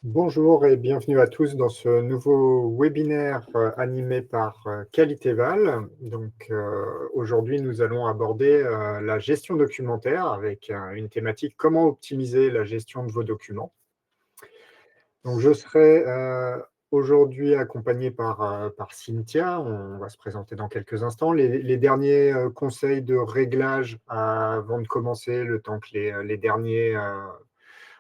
Bonjour et bienvenue à tous dans ce nouveau webinaire animé par Qualitéval. Aujourd'hui, nous allons aborder la gestion documentaire avec une thématique: comment optimiser la gestion de vos documents. Donc, je serai aujourd'hui accompagné par Cynthia. On va se présenter dans quelques instants. Les derniers conseils de réglage avant de commencer, le temps que les derniers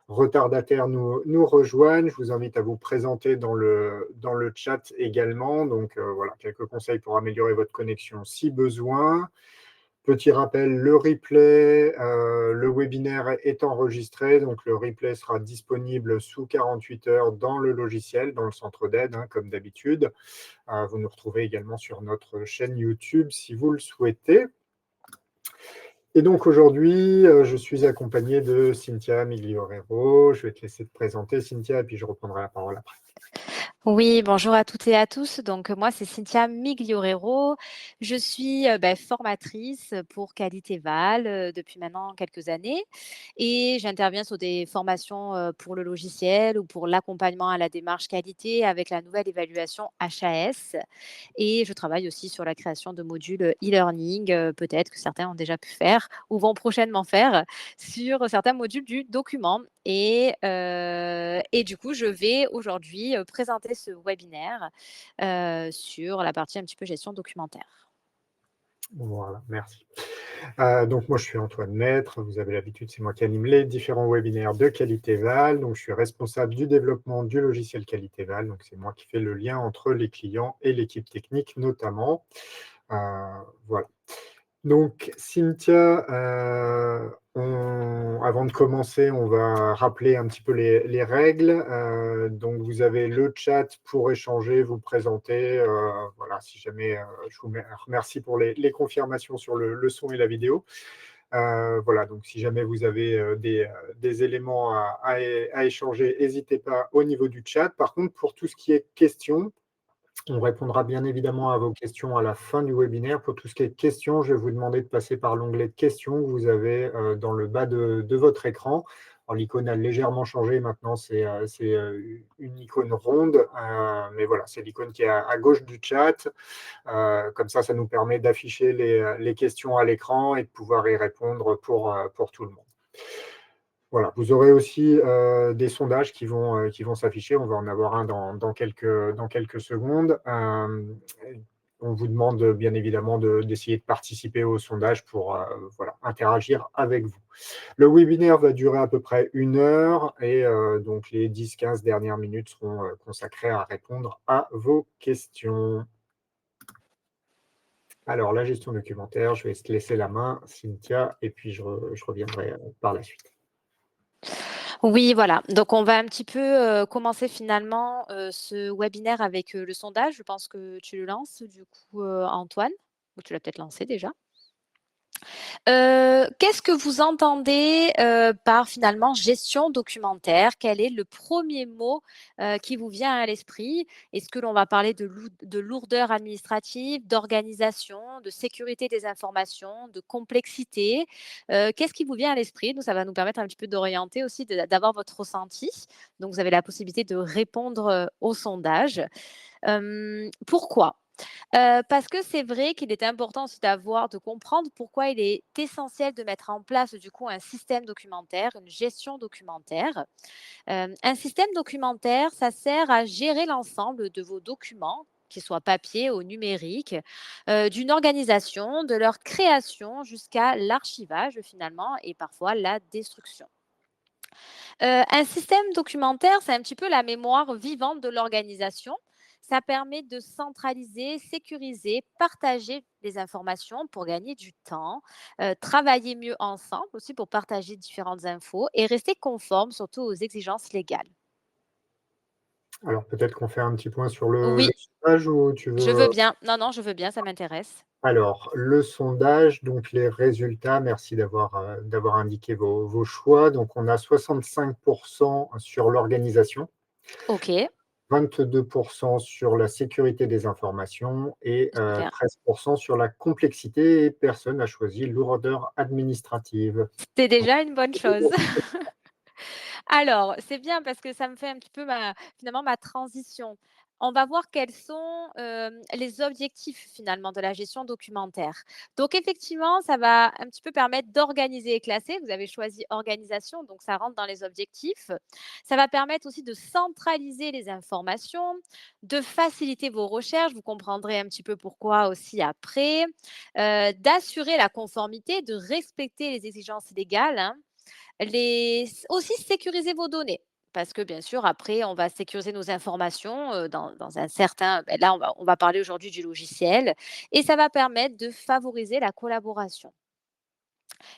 retardataires nous rejoignent. Je vous invite à vous présenter dans le chat également. Donc, voilà, quelques conseils pour améliorer votre connexion si besoin. Petit rappel, le replay, le webinaire est enregistré, donc le replay sera disponible sous 48 heures dans le logiciel, dans le centre d'aide, comme d'habitude. Vous nous retrouvez également sur notre chaîne YouTube si vous le souhaitez. Et donc aujourd'hui, je suis accompagné de Cynthia Migliorero. Je vais te laisser te présenter, Cynthia, et puis je reprendrai la parole après. Oui, bonjour à toutes et à tous. Donc, moi, c'est Cynthia Migliorero. Je suis formatrice pour Qualitéval depuis maintenant quelques années et j'interviens sur des formations pour le logiciel ou pour l'accompagnement à la démarche qualité avec la nouvelle évaluation HAS. Et je travaille aussi sur la création de modules e-learning, peut-être que certains ont déjà pu faire ou vont prochainement faire sur certains modules du document. Et du coup, je vais aujourd'hui présenter ce webinaire sur la partie un petit peu gestion documentaire. Voilà, merci. Donc moi, je suis Antoine Maître. Vous avez l'habitude, c'est moi qui anime les différents webinaires de Qualitéval. Donc, je suis responsable du développement du logiciel Qualitéval. Donc, c'est moi qui fais le lien entre les clients et l'équipe technique, notamment. Voilà. Donc, Cynthia, avant de commencer, on va rappeler un petit peu les règles. Donc, vous avez le chat pour échanger, vous présenter. Voilà, si jamais, je vous remercie pour les confirmations sur le son et la vidéo. Voilà, donc si jamais vous avez des éléments à échanger, n'hésitez pas au niveau du chat. Par contre, pour tout ce qui est questions, on répondra bien évidemment à vos questions à la fin du webinaire. Pour tout ce qui est questions, je vais vous demander de passer par l'onglet de questions que vous avez dans le bas de votre écran. Alors, l'icône a légèrement changé. Maintenant, c'est une icône ronde. Mais voilà, c'est l'icône qui est à gauche du chat. Comme ça nous permet d'afficher les questions à l'écran et de pouvoir y répondre pour tout le monde. Voilà, vous aurez aussi des sondages qui vont s'afficher. On va en avoir un dans quelques secondes. On vous demande bien évidemment d'essayer de participer au sondage pour voilà, interagir avec vous. Le webinaire va durer à peu près 1 heure et donc les 10-15 dernières minutes seront consacrées à répondre à vos questions. Alors, la gestion documentaire, je vais te laisser la main, Cynthia, et puis je reviendrai par la suite. Oui, voilà. Donc, on va un petit peu commencer finalement ce webinaire avec le sondage. Je pense que tu le lances du coup, Antoine, ou tu l'as peut-être lancé déjà. Qu'est-ce que vous entendez par finalement gestion documentaire? Quel est le premier mot qui vous vient à l'esprit? Est-ce que l'on va parler de lourdeur administrative, d'organisation, de sécurité des informations, de complexité? Qu'est-ce qui vous vient à l'esprit? Nous, ça va nous permettre un petit peu d'orienter aussi, d'avoir votre ressenti. Donc, vous avez la possibilité de répondre au sondage. Pourquoi? Parce que c'est vrai qu'il est important aussi de comprendre pourquoi il est essentiel de mettre en place du coup un système documentaire, une gestion documentaire. Un système documentaire, ça sert à gérer l'ensemble de vos documents, qu'ils soient papier ou numérique, d'une organisation, de leur création jusqu'à l'archivage finalement et parfois la destruction. Un système documentaire, c'est un petit peu la mémoire vivante de l'organisation. Ça permet de centraliser, sécuriser, partager les informations pour gagner du temps, travailler mieux ensemble aussi pour partager différentes infos et rester conforme surtout aux exigences légales. Alors, peut-être qu'on fait un petit point sur le Oui, sondage ou tu je veux... veux bien. Non, non, je veux bien, ça m'intéresse. Alors, le sondage, donc les résultats, merci d'avoir indiqué vos choix. Donc, on a 65% sur l'organisation, OK, 22% sur la sécurité des informations et super. 13% sur la complexité, et personne n'a choisi lourdeur administrative. C'est déjà une bonne chose. Alors, c'est bien parce que ça me fait un petit peu finalement ma transition. On va voir quels sont, les objectifs finalement de la gestion documentaire. Donc effectivement, ça va un petit peu permettre d'organiser et classer. Vous avez choisi organisation, donc ça rentre dans les objectifs. Ça va permettre aussi de centraliser les informations, de faciliter vos recherches, vous comprendrez un petit peu pourquoi aussi après, d'assurer la conformité, de respecter les exigences légales, hein. Aussi sécuriser vos données, parce que bien sûr après on va sécuriser nos informations, dans un certain là on va parler aujourd'hui du logiciel et ça va permettre de favoriser la collaboration.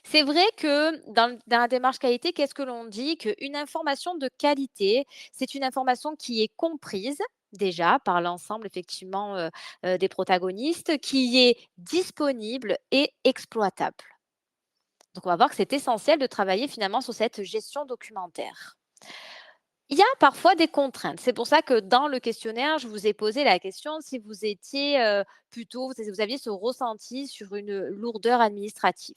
C'est vrai que dans la démarche qualité, qu'est-ce que l'on dit? Qu'une information de qualité, c'est une information qui est comprise déjà par l'ensemble effectivement, des protagonistes, qui est disponible et exploitable. Donc on va voir que c'est essentiel de travailler finalement sur cette gestion documentaire. Il y a parfois des contraintes. C'est pour ça que dans le questionnaire, je vous ai posé la question si vous étiez, plutôt vous aviez ce ressenti sur une lourdeur administrative.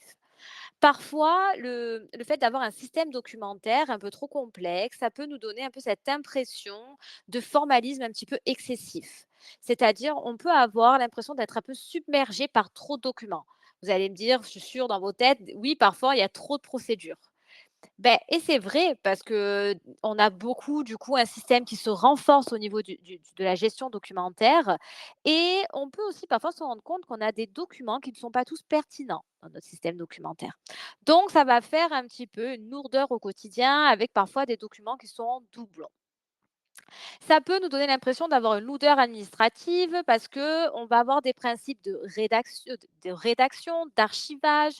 Parfois, le fait d'avoir un système documentaire un peu trop complexe, ça peut nous donner un peu cette impression de formalisme un petit peu excessif. C'est-à-dire, on peut avoir l'impression d'être un peu submergé par trop de documents. Vous allez me dire, je suis sûre dans vos têtes, oui, parfois il y a trop de procédures. Ben et c'est vrai parce que on a beaucoup du coup un système qui se renforce au niveau de la gestion documentaire et on peut aussi parfois se rendre compte qu'on a des documents qui ne sont pas tous pertinents dans notre système documentaire. Donc ça va faire un petit peu une lourdeur au quotidien avec parfois des documents qui sont doublons. Ça peut nous donner l'impression d'avoir une lourdeur administrative parce que on va avoir des principes de rédaction, d'archivage,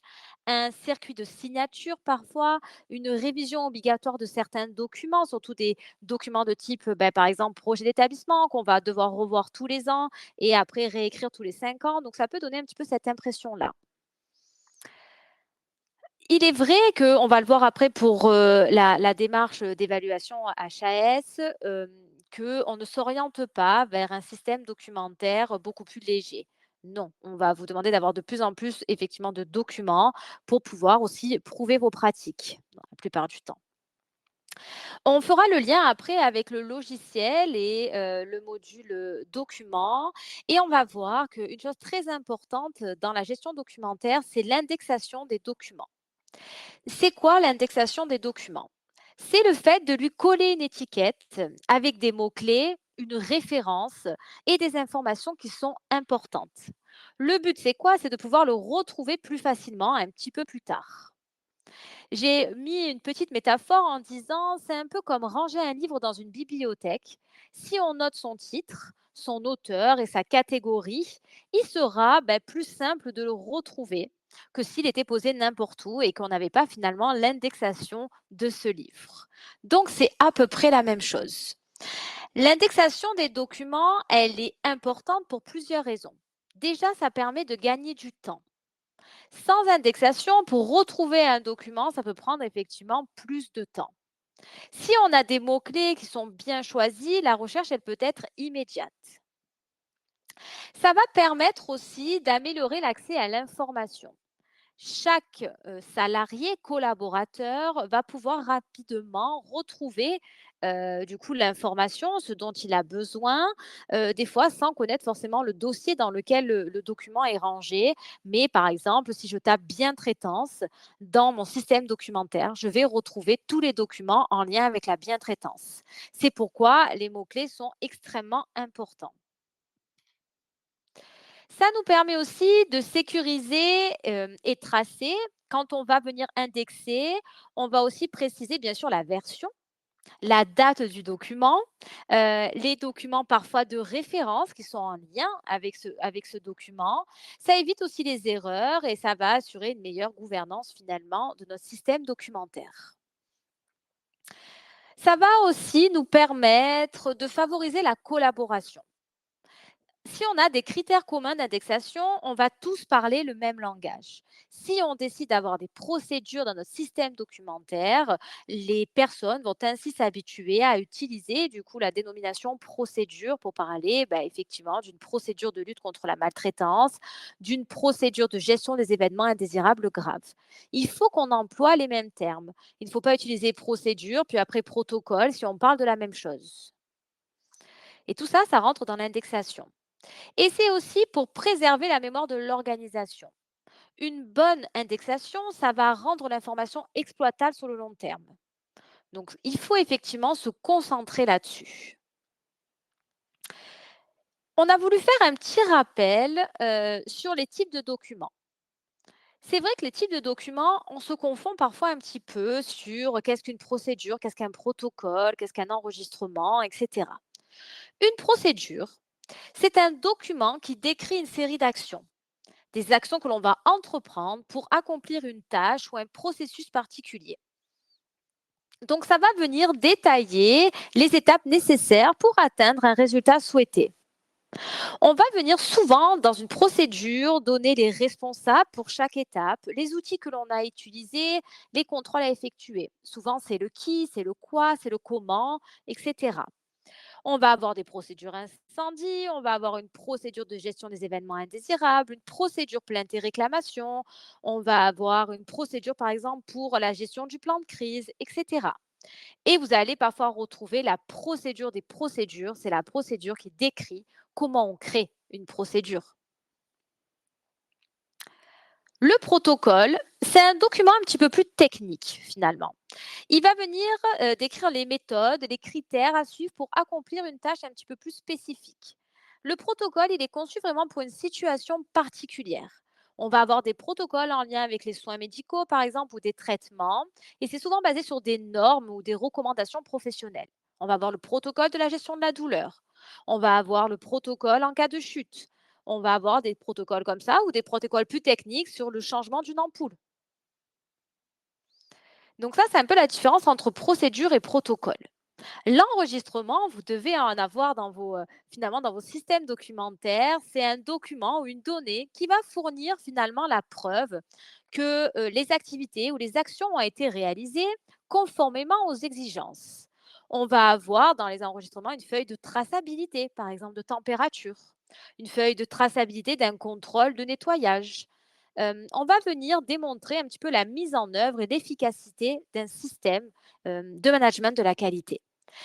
un circuit de signature parfois, une révision obligatoire de certains documents, surtout des documents de type, par exemple, projet d'établissement qu'on va devoir revoir tous les ans et après réécrire tous les 5 ans. Donc ça peut donner un petit peu cette impression-là. Il est vrai qu'on va le voir après pour, la démarche, d'évaluation HAS, qu'on ne s'oriente pas vers un système documentaire beaucoup plus léger. Non, on va vous demander d'avoir de plus en plus effectivement de documents pour pouvoir aussi prouver vos pratiques, dans la plupart du temps. On fera le lien après avec le logiciel et le module, document et on va voir qu'une chose très importante, dans la gestion documentaire, c'est l'indexation des documents. C'est quoi l'indexation des documents? C'est le fait de lui coller une étiquette avec des mots-clés, une référence et des informations qui sont importantes. Le but, c'est quoi? C'est de pouvoir le retrouver plus facilement un petit peu plus tard. J'ai mis une petite métaphore en disant, c'est un peu comme ranger un livre dans une bibliothèque. Si on note son titre, son auteur et sa catégorie, il sera plus simple de le retrouver que s'il était posé n'importe où et qu'on n'avait pas finalement l'indexation de ce livre. Donc c'est à peu près la même chose. L'indexation des documents, elle est importante pour plusieurs raisons. Déjà, ça permet de gagner du temps. Sans indexation, pour retrouver un document, ça peut prendre effectivement plus de temps. Si on a des mots-clés qui sont bien choisis, la recherche, elle peut être immédiate. Ça va permettre aussi d'améliorer l'accès à l'information. Chaque salarié, collaborateur va pouvoir rapidement retrouver du coup l'information, ce dont il a besoin, des fois sans connaître forcément le dossier dans lequel le document est rangé. Mais par exemple, si je tape bien traitance dans mon système documentaire, je vais retrouver tous les documents en lien avec la bientraitance. C'est pourquoi les mots-clés sont extrêmement importants. Ça nous permet aussi de sécuriser, et tracer. Quand on va venir indexer, on va aussi préciser bien sûr la version, la date du document, les documents parfois de référence qui sont en lien avec ce document. Ça évite aussi les erreurs et ça va assurer une meilleure gouvernance finalement de notre système documentaire. Ça va aussi nous permettre de favoriser la collaboration. Si on a des critères communs d'indexation, on va tous parler le même langage. Si on décide d'avoir des procédures dans notre système documentaire, les personnes vont ainsi s'habituer à utiliser du coup la dénomination procédure pour parler effectivement d'une procédure de lutte contre la maltraitance, d'une procédure de gestion des événements indésirables graves. Il faut qu'on emploie les mêmes termes. Il ne faut pas utiliser procédure puis après protocole si on parle de la même chose. Et tout ça, ça rentre dans l'indexation. Et c'est aussi pour préserver la mémoire de l'organisation. Une bonne indexation, ça va rendre l'information exploitable sur le long terme. Donc, il faut effectivement se concentrer là-dessus. On a voulu faire un petit rappel sur les types de documents. C'est vrai que les types de documents, on se confond parfois un petit peu sur qu'est-ce qu'une procédure, qu'est-ce qu'un protocole, qu'est-ce qu'un enregistrement, etc. Une procédure, c'est un document qui décrit une série d'actions. Des actions que l'on va entreprendre pour accomplir une tâche ou un processus particulier. Donc, ça va venir détailler les étapes nécessaires pour atteindre un résultat souhaité. On va venir souvent dans une procédure donner les responsables pour chaque étape, les outils que l'on a utilisés, les contrôles à effectuer. Souvent, c'est le qui, c'est le quoi, c'est le comment, etc. On va avoir des procédures incendie, on va avoir une procédure de gestion des événements indésirables, une procédure plainte et réclamation, on va avoir une procédure, par exemple, pour la gestion du plan de crise, etc. Et vous allez parfois retrouver la procédure des procédures. C'est la procédure qui décrit comment on crée une procédure. Le protocole, c'est un document un petit peu plus technique, finalement. Il va venir décrire les méthodes, les critères à suivre pour accomplir une tâche un petit peu plus spécifique. Le protocole, il est conçu vraiment pour une situation particulière. On va avoir des protocoles en lien avec les soins médicaux, par exemple, ou des traitements, et c'est souvent basé sur des normes ou des recommandations professionnelles. On va avoir le protocole de la gestion de la douleur. On va avoir le protocole en cas de chute. On va avoir des protocoles comme ça ou des protocoles plus techniques sur le changement d'une ampoule. Donc ça, c'est un peu la différence entre procédure et protocole. L'enregistrement, vous devez en avoir dans finalement dans vos systèmes documentaires. C'est un document ou une donnée qui va fournir finalement la preuve que les activités ou les actions ont été réalisées conformément aux exigences. On va avoir dans les enregistrements une feuille de traçabilité, par exemple de température, une feuille de traçabilité d'un contrôle de nettoyage. On va venir démontrer un petit peu la mise en œuvre et l'efficacité d'un système de management de la qualité.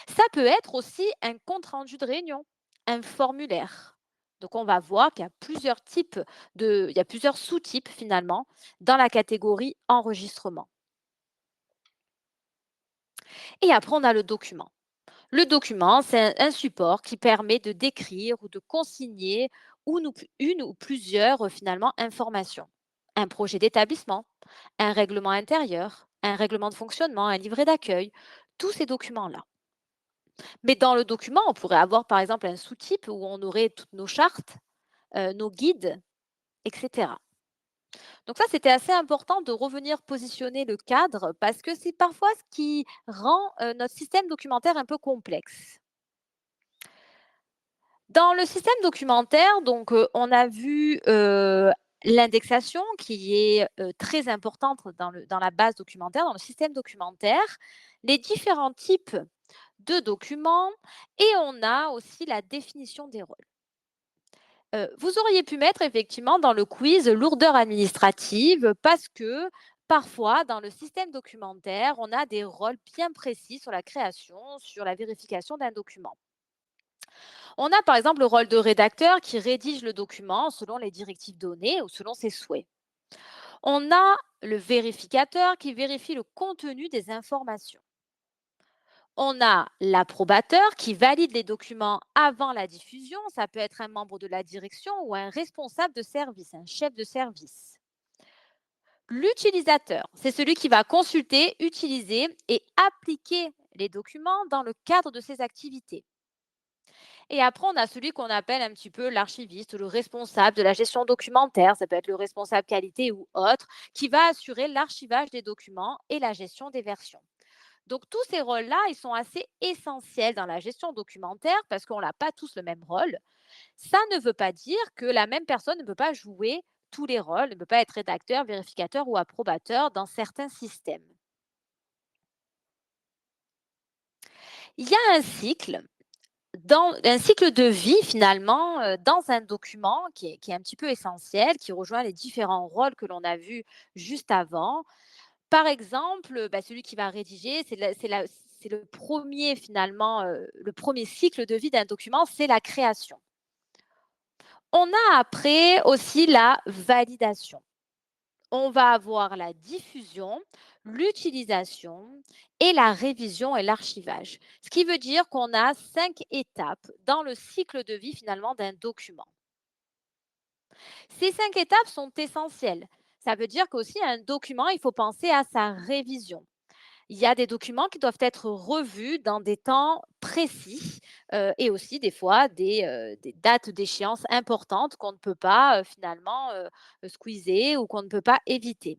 Ça peut être aussi un compte-rendu de réunion, un formulaire. Donc, on va voir qu'il y a plusieurs types il y a plusieurs sous-types finalement dans la catégorie enregistrement. Et après, on a le document. Le document, c'est un support qui permet de décrire ou de consigner une ou plusieurs finalement informations. Un projet d'établissement, un règlement intérieur, un règlement de fonctionnement, un livret d'accueil, tous ces documents-là. Mais dans le document, on pourrait avoir par exemple un sous-type où on aurait toutes nos chartes, nos guides, etc. Donc ça, c'était assez important de revenir positionner le cadre parce que c'est parfois ce qui rend notre système documentaire un peu complexe. Dans le système documentaire, donc, on a vu, l'indexation qui est, très importante dans la base documentaire, dans le système documentaire, les différents types de documents et on a aussi la définition des rôles. Vous auriez pu mettre effectivement dans le quiz lourdeur administrative parce que parfois dans le système documentaire, on a des rôles bien précis sur la création, sur la vérification d'un document. On a par exemple le rôle de rédacteur qui rédige le document selon les directives données ou selon ses souhaits. On a le vérificateur qui vérifie le contenu des informations. On a l'approbateur qui valide les documents avant la diffusion. Ça peut être un membre de la direction ou un responsable de service, un chef de service. L'utilisateur, c'est celui qui va consulter, utiliser et appliquer les documents dans le cadre de ses activités. Et après, on a celui qu'on appelle un petit peu l'archiviste ou le responsable de la gestion documentaire. Ça peut être le responsable qualité ou autre, qui va assurer l'archivage des documents et la gestion des versions. Donc, tous ces rôles-là, ils sont assez essentiels dans la gestion documentaire parce qu'on n'a pas tous le même rôle. Ça ne veut pas dire que la même personne ne peut pas jouer tous les rôles, ne peut pas être rédacteur, vérificateur ou approbateur dans certains systèmes. Il y a un cycle de vie finalement, dans un document qui est un petit peu essentiel, qui rejoint les différents rôles que l'on a vus juste avant. Par exemple, bah, celui qui va rédiger, c'est le premier finalement, le premier cycle de vie d'un document, c'est la création. On a après aussi la validation. On va avoir la diffusion, l'utilisation et la révision et l'archivage. Ce qui veut dire qu'on a 5 étapes dans le cycle de vie finalement d'un document. Ces 5 étapes sont essentielles. Ça veut dire qu'aussi un document, il faut penser à sa révision. Il y a des documents qui doivent être revus dans des temps précis, et aussi des fois des dates d'échéance importantes qu'on ne peut pas, finalement, squeezer ou qu'on ne peut pas éviter.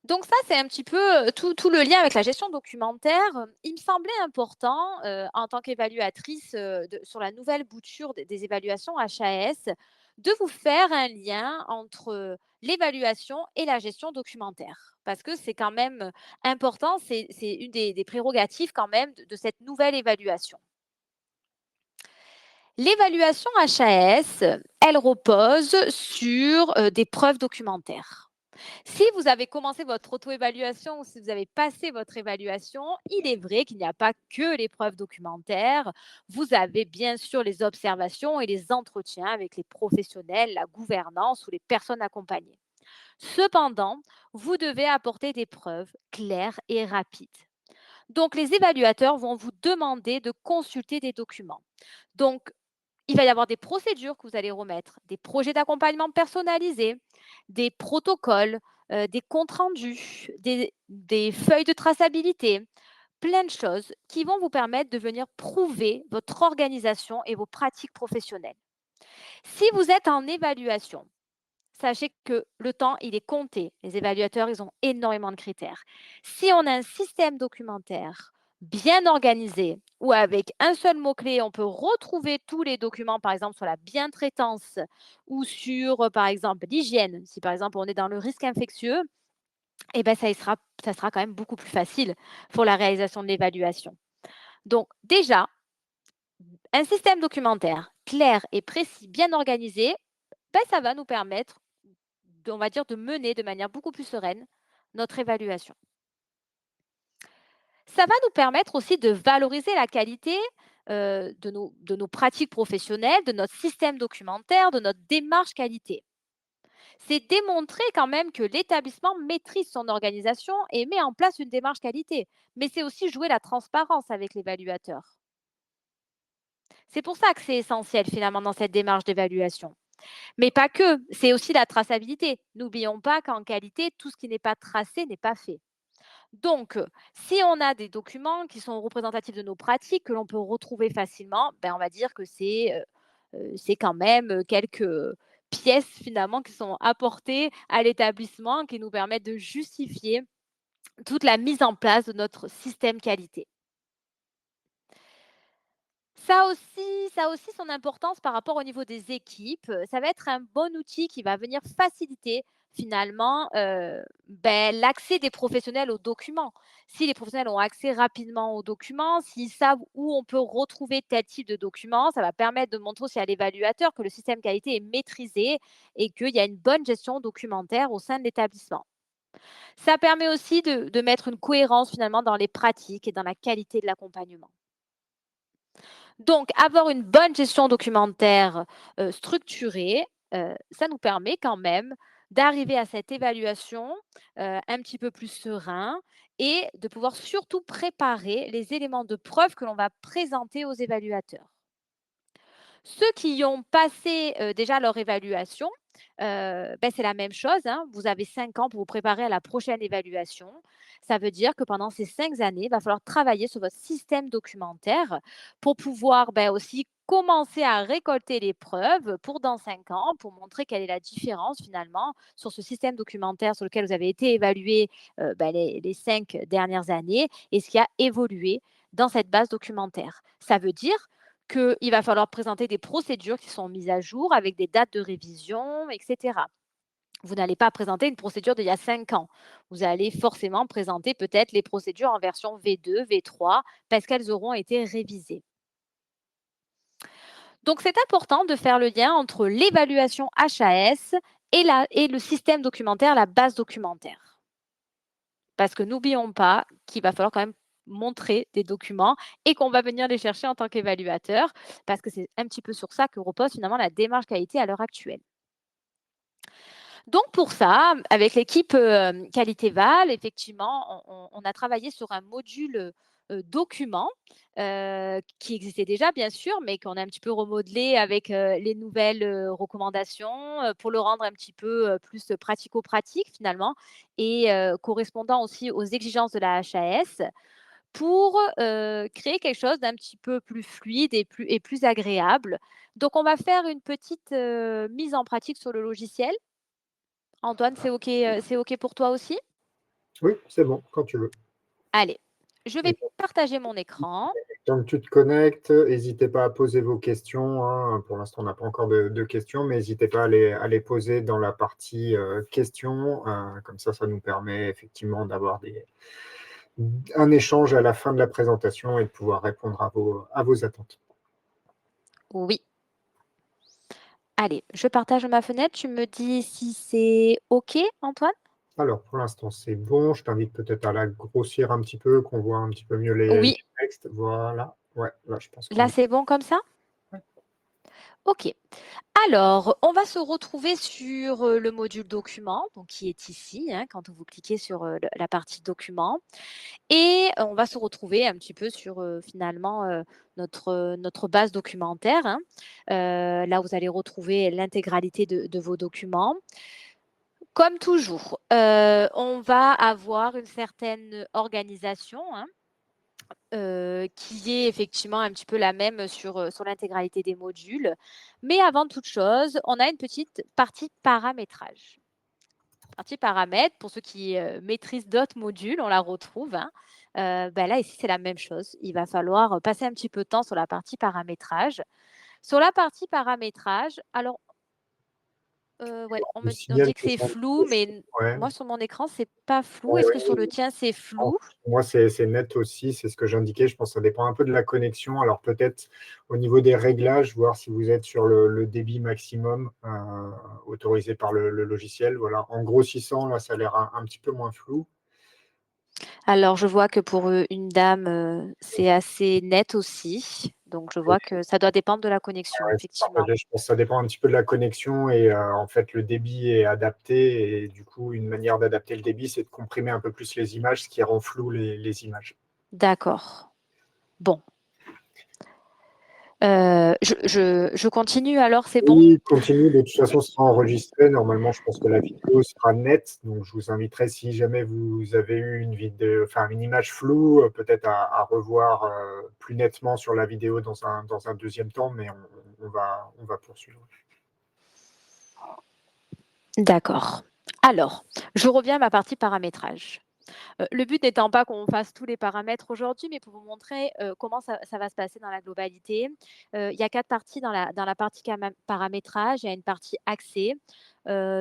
Donc ça, c'est un petit peu, tout le lien avec la gestion documentaire. Il me semblait important, en tant qu'évaluatrice, sur la nouvelle bouture des évaluations HAS, de vous faire un lien entre l'évaluation et la gestion documentaire. Parce que c'est quand même, important, c'est une des prérogatives quand même de cette nouvelle évaluation. L'évaluation HAS, elle repose sur, des preuves documentaires. Si vous avez commencé votre auto-évaluation ou si vous avez passé votre évaluation, il est vrai qu'il n'y a pas que les preuves documentaires. Vous avez bien sûr les observations et les entretiens avec les professionnels, la gouvernance ou les personnes accompagnées. Cependant, vous devez apporter des preuves claires et rapides. Donc, les évaluateurs vont vous demander de consulter des documents. Donc, il va y avoir des procédures que vous allez remettre, des projets d'accompagnement personnalisés, des protocoles, des comptes rendus, des feuilles de traçabilité, plein de choses qui vont vous permettre de venir prouver votre organisation et vos pratiques professionnelles. Si vous êtes en évaluation, sachez que le temps, il est compté. Les évaluateurs, ils ont énormément de critères. Si on a un système documentaire bien organisé, ou avec un seul mot-clé, on peut retrouver tous les documents, par exemple sur la bientraitance ou sur, par exemple, l'hygiène. Si par exemple on est dans le risque infectieux, eh ben, ça sera quand même beaucoup plus facile pour la réalisation de l'évaluation. Donc déjà, un système documentaire clair et précis, bien organisé, ben, ça va nous permettre on va dire, de mener de manière beaucoup plus sereine notre évaluation. Ça va nous permettre aussi de valoriser la qualité de nos pratiques professionnelles, de notre système documentaire, de notre démarche qualité. C'est démontrer quand même que l'établissement maîtrise son organisation et met en place une démarche qualité. Mais c'est aussi jouer la transparence avec l'évaluateur. C'est pour ça que c'est essentiel finalement dans cette démarche d'évaluation. Mais pas que, c'est aussi la traçabilité. N'oublions pas qu'en qualité, tout ce qui n'est pas tracé n'est pas fait. Donc, si on a des documents qui sont représentatifs de nos pratiques, que l'on peut retrouver facilement, ben, on va dire que c'est quand même, quelques pièces finalement qui sont apportées à l'établissement, qui nous permettent de justifier toute la mise en place de notre système qualité. Ça a aussi son importance par rapport au niveau des équipes. Ça va être un bon outil qui va venir faciliter finalement, l'accès des professionnels aux documents. Si les professionnels ont accès rapidement aux documents, s'ils savent où on peut retrouver tel type de document, ça va permettre de montrer aussi à l'évaluateur que le système qualité est maîtrisé et qu'il y a une bonne gestion documentaire au sein de l'établissement. Ça permet aussi de mettre une cohérence finalement dans les pratiques et dans la qualité de l'accompagnement. Donc, avoir une bonne gestion documentaire, structurée, ça nous permet quand même d'arriver à cette évaluation, un petit peu plus serein et de pouvoir surtout préparer les éléments de preuve que l'on va présenter aux évaluateurs. Ceux qui ont passé, déjà leur évaluation, c'est la même chose, hein. Vous avez 5 ans pour vous préparer à la prochaine évaluation. Ça veut dire que pendant ces 5 années, il va falloir travailler sur votre système documentaire pour pouvoir, aussi commencer à récolter les preuves pour dans 5 ans, pour montrer quelle est la différence finalement sur ce système documentaire sur lequel vous avez été évalué, les 5 dernières années et ce qui a évolué dans cette base documentaire. Ça veut dire qu'il va falloir présenter des procédures qui sont mises à jour avec des dates de révision, etc. Vous n'allez pas présenter une procédure d'il y a 5 ans. Vous allez forcément présenter peut-être les procédures en version V2, V3, parce qu'elles auront été révisées. Donc, c'est important de faire le lien entre l'évaluation HAS et le système documentaire, la base documentaire. Parce que n'oublions pas qu'il va falloir quand même montrer des documents et qu'on va venir les chercher en tant qu'évaluateur, parce que c'est un petit peu sur ça que repose finalement la démarche qualité à l'heure actuelle. Donc pour ça, avec l'équipe Qualité Val, effectivement, on a travaillé sur un module document qui existait déjà, bien sûr, mais qu'on a un petit peu remodelé avec les nouvelles recommandations pour le rendre un petit peu plus pratico-pratique finalement et correspondant aussi aux exigences de la HAS pour créer quelque chose d'un petit peu plus fluide et plus agréable. Donc on va faire une petite mise en pratique sur le logiciel. Antoine, c'est OK pour toi aussi? Oui, c'est bon, quand tu veux. Allez, je vais Et partager mon écran. tant que tu te connectes, n'hésitez pas à poser vos questions, hein. Pour l'instant, on n'a pas encore de questions, mais n'hésitez pas à les poser dans la partie questions. Comme ça nous permet effectivement d'avoir un échange à la fin de la présentation et de pouvoir répondre à vos attentes. Oui. Allez, je partage ma fenêtre. Tu me dis si c'est OK, Antoine? Alors, pour l'instant, c'est bon. Je t'invite peut-être à la grossir un petit peu, qu'on voit un petit peu mieux les Oui. textes. Voilà. Ouais, là, je pense qu'on Là, est. c'est bon comme ça? Ouais. OK. Alors, on va se retrouver sur le module document, donc qui est ici, hein, quand vous cliquez sur la partie document. Et on va se retrouver un petit peu sur finalement notre base documentaire, hein. Là, vous allez retrouver l'intégralité de vos documents. Comme toujours, on va avoir une certaine organisation, hein, qui est effectivement un petit peu la même sur l'intégralité des modules. Mais avant toute chose, on a une petite partie paramétrage. Partie paramètres, pour ceux qui maîtrisent d'autres modules, on la retrouve, hein. Là, ici, c'est la même chose. Il va falloir passer un petit peu de temps sur la partie paramétrage. Sur la partie paramétrage, alors ouais, Alors, le on signal dit que que c'est c'est un petit flou, peu mais ouais. moi, sur mon écran, c'est pas flou. Ouais, Est-ce que sur le ouais. tien, c'est Alors, flou? moi, c'est net aussi, c'est ce que j'indiquais. Je pense que ça dépend un peu de la connexion. Alors, peut-être au niveau des réglages, voir si vous êtes sur le débit maximum autorisé par le logiciel. Voilà. En grossissant, là, ça a l'air un petit peu moins flou. Alors, je vois que pour une dame, c'est assez net aussi. Donc, je vois que ça doit dépendre de la connexion, Ouais, c'est effectivement. partagé. Je pense que ça dépend un petit peu de la connexion et en fait, le débit est adapté. Et du coup, une manière d'adapter le débit, c'est de comprimer un peu plus les images, ce qui rend flou les images. D'accord. Bon. Je continue alors, c'est bon? Oui, continue. De toute façon, ce sera enregistré. Normalement, je pense que la vidéo sera nette. Donc, je vous inviterai, si jamais vous avez eu une vidéo, enfin, une image floue, peut-être à revoir plus nettement sur la vidéo dans un deuxième temps, mais on va poursuivre. D'accord. Alors, je reviens à ma partie paramétrage. Le but n'étant pas qu'on fasse tous les paramètres aujourd'hui, mais pour vous montrer comment ça va se passer dans la globalité. Il y a 4 parties dans la partie paramétrage. Il y a une partie accès.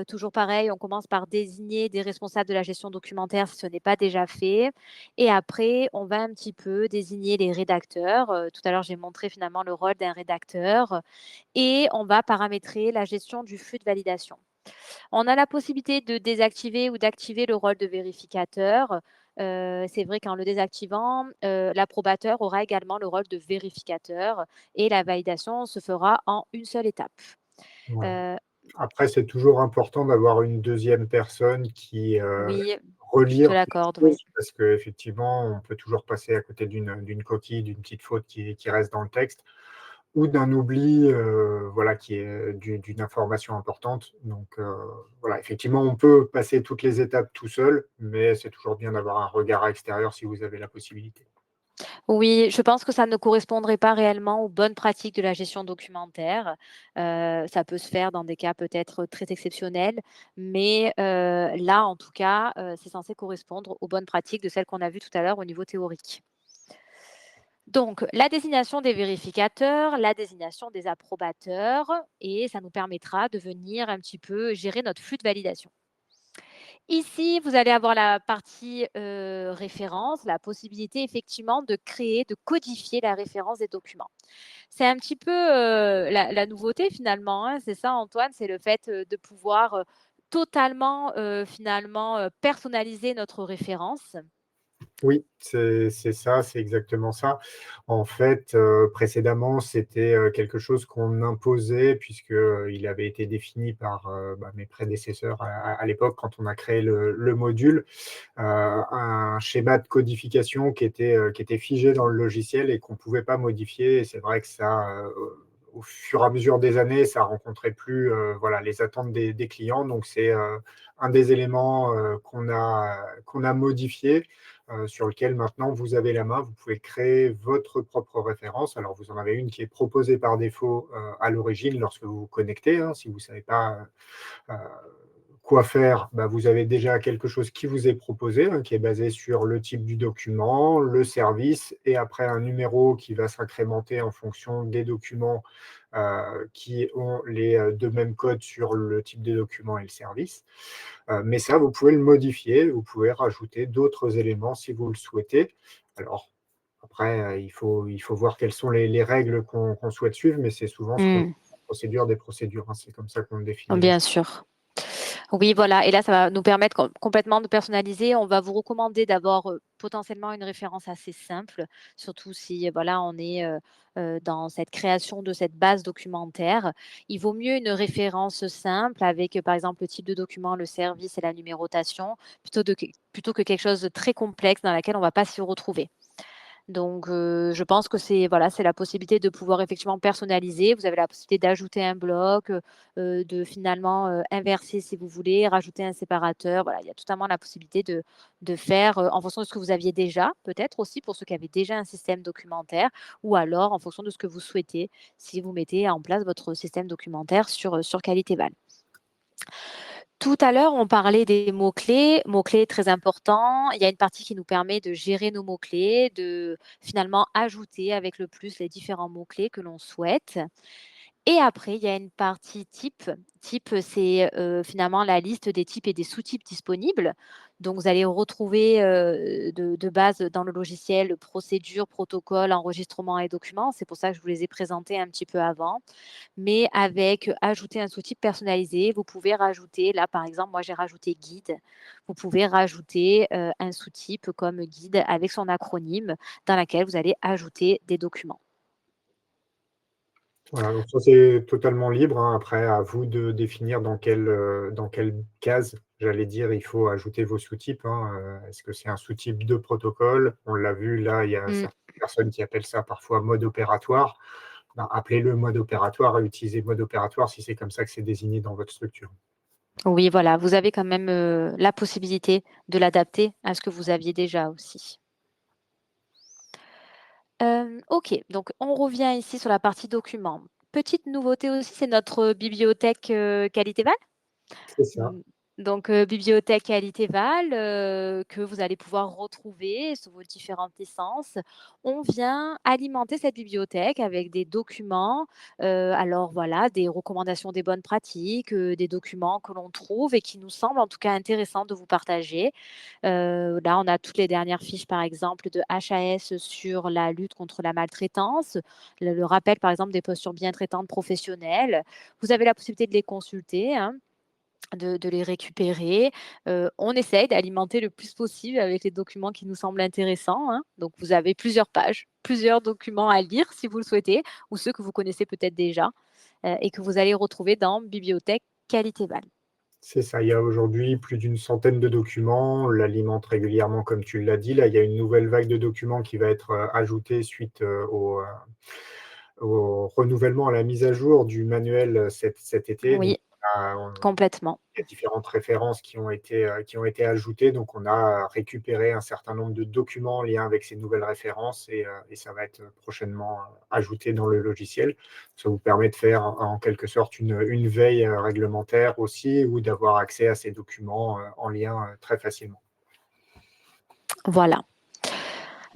Toujours pareil, on commence par désigner des responsables de la gestion documentaire si ce n'est pas déjà fait. Et après, on va un petit peu désigner les rédacteurs. Tout à l'heure, j'ai montré finalement le rôle d'un rédacteur. Et on va paramétrer la gestion du flux de validation. On a la possibilité de désactiver ou d'activer le rôle de vérificateur. C'est vrai qu'en le désactivant, l'approbateur aura également le rôle de vérificateur et la validation se fera en une seule étape. Voilà. Heu, Après, c'est toujours important d'avoir une deuxième personne qui oui, je te relire les l'accorde, oui. choses, parce qu'effectivement, on peut toujours passer à côté d'une coquille, d'une petite faute qui reste dans le texte, ou d'un oubli voilà, qui est d'une information importante. Donc voilà, effectivement, on peut passer toutes les étapes tout seul, mais c'est toujours bien d'avoir un regard extérieur si vous avez la possibilité. Oui, je pense que ça ne correspondrait pas réellement aux bonnes pratiques de la gestion documentaire. Ça peut se faire dans des cas peut-être très exceptionnels, mais là, en tout cas, c'est censé correspondre aux bonnes pratiques de celles qu'on a vues tout à l'heure au niveau théorique. Donc, la désignation des vérificateurs, la désignation des approbateurs, et ça nous permettra de venir un petit peu gérer notre flux de validation. Ici, vous allez avoir la partie référence, la possibilité effectivement de créer, de codifier la référence des documents. C'est un petit peu la nouveauté finalement, hein, c'est ça Antoine, c'est le fait de pouvoir totalement finalement personnaliser notre référence. Oui, c'est ça, c'est exactement ça. En fait, précédemment, c'était, quelque chose qu'on imposait puisque, il avait été défini par, mes prédécesseurs à l'époque quand on a créé le module, un schéma de codification qui était figé dans le logiciel et qu'on ne pouvait pas modifier et c'est vrai que ça, au fur et à mesure des années, ça rencontrait plus, voilà, les attentes des clients donc c'est, un des éléments, qu'on a modifié sur lequel maintenant vous avez la main. Vous pouvez créer votre propre référence. Alors, vous en avez une qui est proposée par défaut à l'origine lorsque vous vous connectez. Hein. Si vous ne savez pas euh, quoi faire, bah, vous avez déjà quelque chose qui vous est proposé, hein, qui est basé sur le type du document, le service, et après un numéro qui va s'incrémenter en fonction des documents qui ont les deux mêmes codes sur le type de document et le service. Mais ça, vous pouvez le modifier, vous pouvez rajouter d'autres éléments si vous le souhaitez. Alors, après, il faut voir quelles sont les règles qu'on souhaite suivre, mais c'est souvent ce qu'on Mmh. procédure des procédures. Hein, c'est comme ça qu'on le définit les Bien choses. sûr. Oui, voilà, et là, ça va nous permettre complètement de personnaliser. On va vous recommander d'avoir, potentiellement une référence assez simple, surtout si, voilà, on est, dans cette création de cette base documentaire. Il vaut mieux une référence simple avec, par exemple, le type de document, le service et la numérotation, plutôt que quelque chose de très complexe dans laquelle on ne va pas s'y retrouver. Donc, je pense que c'est voilà, c'est la possibilité de pouvoir effectivement personnaliser. Vous avez la possibilité d'ajouter un bloc, de finalement, inverser si vous voulez, rajouter un séparateur. Voilà, il y a totalement la possibilité de faire, en fonction de ce que vous aviez déjà, peut-être aussi pour ceux qui avaient déjà un système documentaire ou alors en fonction de ce que vous souhaitez, si vous mettez en place votre système documentaire sur Qualitéval. Tout à l'heure, on parlait des mots-clés, mots-clés très importants. Il y a une partie qui nous permet de gérer nos mots-clés, de finalement ajouter avec le plus les différents mots-clés que l'on souhaite. Et après, il y a une partie type. Type, c'est, finalement la liste des types et des sous-types disponibles. Donc vous allez retrouver, de base dans le logiciel procédures, protocoles, enregistrements et documents. C'est pour ça que je vous les ai présentés un petit peu avant. Mais avec, ajouter un sous-type personnalisé, vous pouvez rajouter là, par exemple, moi j'ai rajouté guide. Vous pouvez rajouter, un sous-type comme guide avec son acronyme dans laquelle vous allez ajouter des documents. Voilà, donc ça, c'est totalement libre. Hein. Après, à vous de définir dans quelle case, j'allais dire, il faut ajouter vos sous-types. Hein. Est-ce que c'est un sous-type de protocole? On l'a vu, là, il y a Mmh. certaines personnes qui appellent ça parfois mode opératoire. Ben, appelez-le mode opératoire et utilisez mode opératoire si c'est comme ça que c'est désigné dans votre structure. Oui, voilà, vous avez quand même, la possibilité de l'adapter à ce que vous aviez déjà aussi. OK, donc on revient ici sur la partie documents. Petite nouveauté aussi, c'est notre bibliothèque, Qualité Val. C'est ça. Mmh, donc bibliothèque Qualitéval, que vous allez pouvoir retrouver sur vos différentes licences. On vient alimenter cette bibliothèque avec des documents, alors voilà, des recommandations des bonnes pratiques, des documents que l'on trouve et qui nous semblent en tout cas intéressants de vous partager. Là, on a toutes les dernières fiches, par exemple, de HAS sur la lutte contre la maltraitance, le rappel, par exemple, des postures bien traitantes professionnelles. Vous avez la possibilité de les consulter, hein, de les récupérer. On essaye d'alimenter le plus possible avec les documents qui nous semblent intéressants, hein. Donc vous avez plusieurs pages, plusieurs documents à lire si vous le souhaitez ou ceux que vous connaissez peut-être déjà, et que vous allez retrouver dans Bibliothèque Qualitéval. C'est ça. Il y a aujourd'hui plus d'une centaine de documents. On l'alimente régulièrement, comme tu l'as dit. Là, il y a une nouvelle vague de documents qui va être ajoutée suite au renouvellement, à la mise à jour du manuel cet été. Donc, Oui, complètement. il y a différentes références qui ont été ajoutées. Donc, on a récupéré un certain nombre de documents en lien avec ces nouvelles références et ça va être prochainement ajouté dans le logiciel. Ça vous permet de faire en quelque sorte une veille réglementaire aussi ou d'avoir accès à ces documents en lien très facilement. Voilà.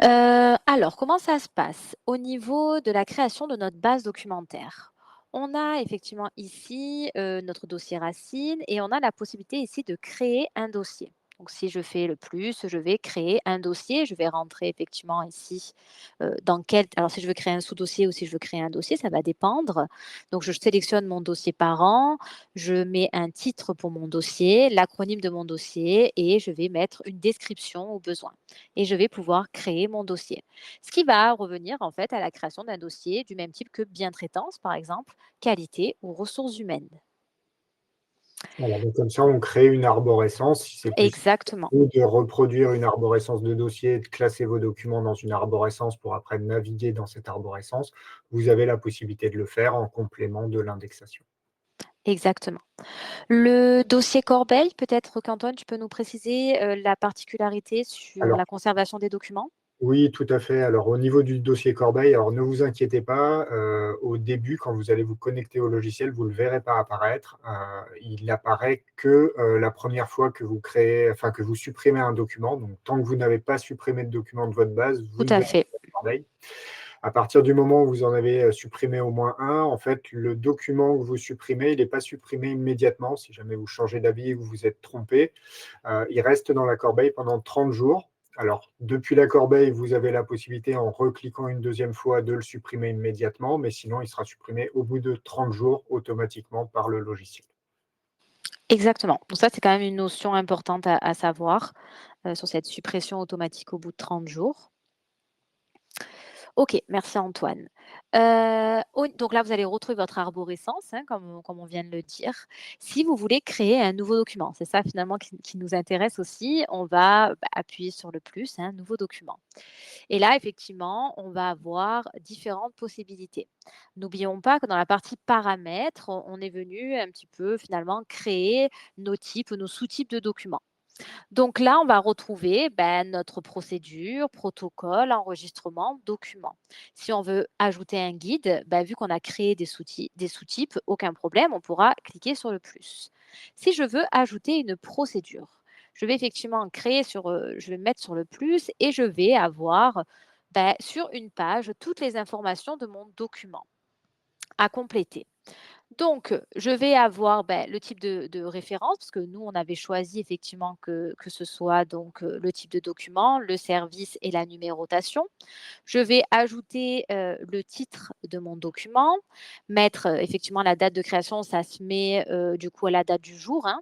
Alors, comment ça se passe? Au niveau de la création de notre base documentaire, on a effectivement ici, notre dossier racine et on a la possibilité ici de créer un dossier. Donc si je fais le plus, je vais créer un dossier. Je vais rentrer effectivement ici, dans quel alors si je veux créer un sous-dossier ou si je veux créer un dossier, ça va dépendre. Donc je sélectionne mon dossier par an, je mets un titre pour mon dossier, l'acronyme de mon dossier et je vais mettre une description au besoin et je vais pouvoir créer mon dossier. Ce qui va revenir en fait à la création d'un dossier du même type que bientraitance, par exemple, qualité ou ressources humaines. Voilà, donc comme ça, on crée une arborescence. Si c'est plus Exactement, ou de reproduire une arborescence de dossier, de classer vos documents dans une arborescence pour après naviguer dans cette arborescence, vous avez la possibilité de le faire en complément de l'indexation. exactement. Le dossier corbeille, peut-être qu'Antoine, tu peux nous préciser la particularité sur Alors la conservation des documents? oui, tout à fait. Alors au niveau du dossier corbeille, alors ne vous inquiétez pas, au début, quand vous allez vous connecter au logiciel, vous ne le verrez pas apparaître. Il apparaît que la première fois que vous créez, enfin que vous supprimez un document. Donc tant que vous n'avez pas supprimé de document de votre base, vous Tout ne à verrez fait. pas le corbeille. À partir du moment où vous en avez supprimé au moins un, en fait, le document que vous supprimez, il n'est pas supprimé immédiatement. Si jamais vous changez d'avis ou vous vous êtes trompé, il reste dans la corbeille pendant 30 jours. Alors, depuis la corbeille, vous avez la possibilité, en recliquant une deuxième fois, de le supprimer immédiatement, mais sinon, il sera supprimé au bout de 30 jours automatiquement par le logiciel. Exactement. Donc ça, c'est quand même une notion importante à savoir sur cette suppression automatique au bout de 30 jours. OK, merci Antoine. Donc là, vous allez retrouver votre arborescence, hein, comme on vient de le dire. Si vous voulez créer un nouveau document, c'est ça finalement qui nous intéresse aussi, on va, appuyer sur le plus, hein, nouveau document. Et là, effectivement, on va avoir différentes possibilités. N'oublions pas que dans la partie paramètres, on est venu un petit peu finalement créer nos types ou nos sous-types de documents. Donc là, on va retrouver notre procédure, protocole, enregistrement, document. Si on veut ajouter un guide, vu qu'on a créé des sous-types, aucun problème, on pourra cliquer sur le plus. Si je veux ajouter une procédure, je vais effectivement je vais mettre sur le plus et je vais avoir sur une page toutes les informations de mon document à compléter. Donc, je vais avoir, le type de référence, parce que nous, on avait choisi effectivement que ce soit donc, le type de document, le service et la numérotation. Je vais ajouter, le titre de mon document, mettre, effectivement la date de création, ça se met, du coup à la date du jour, hein,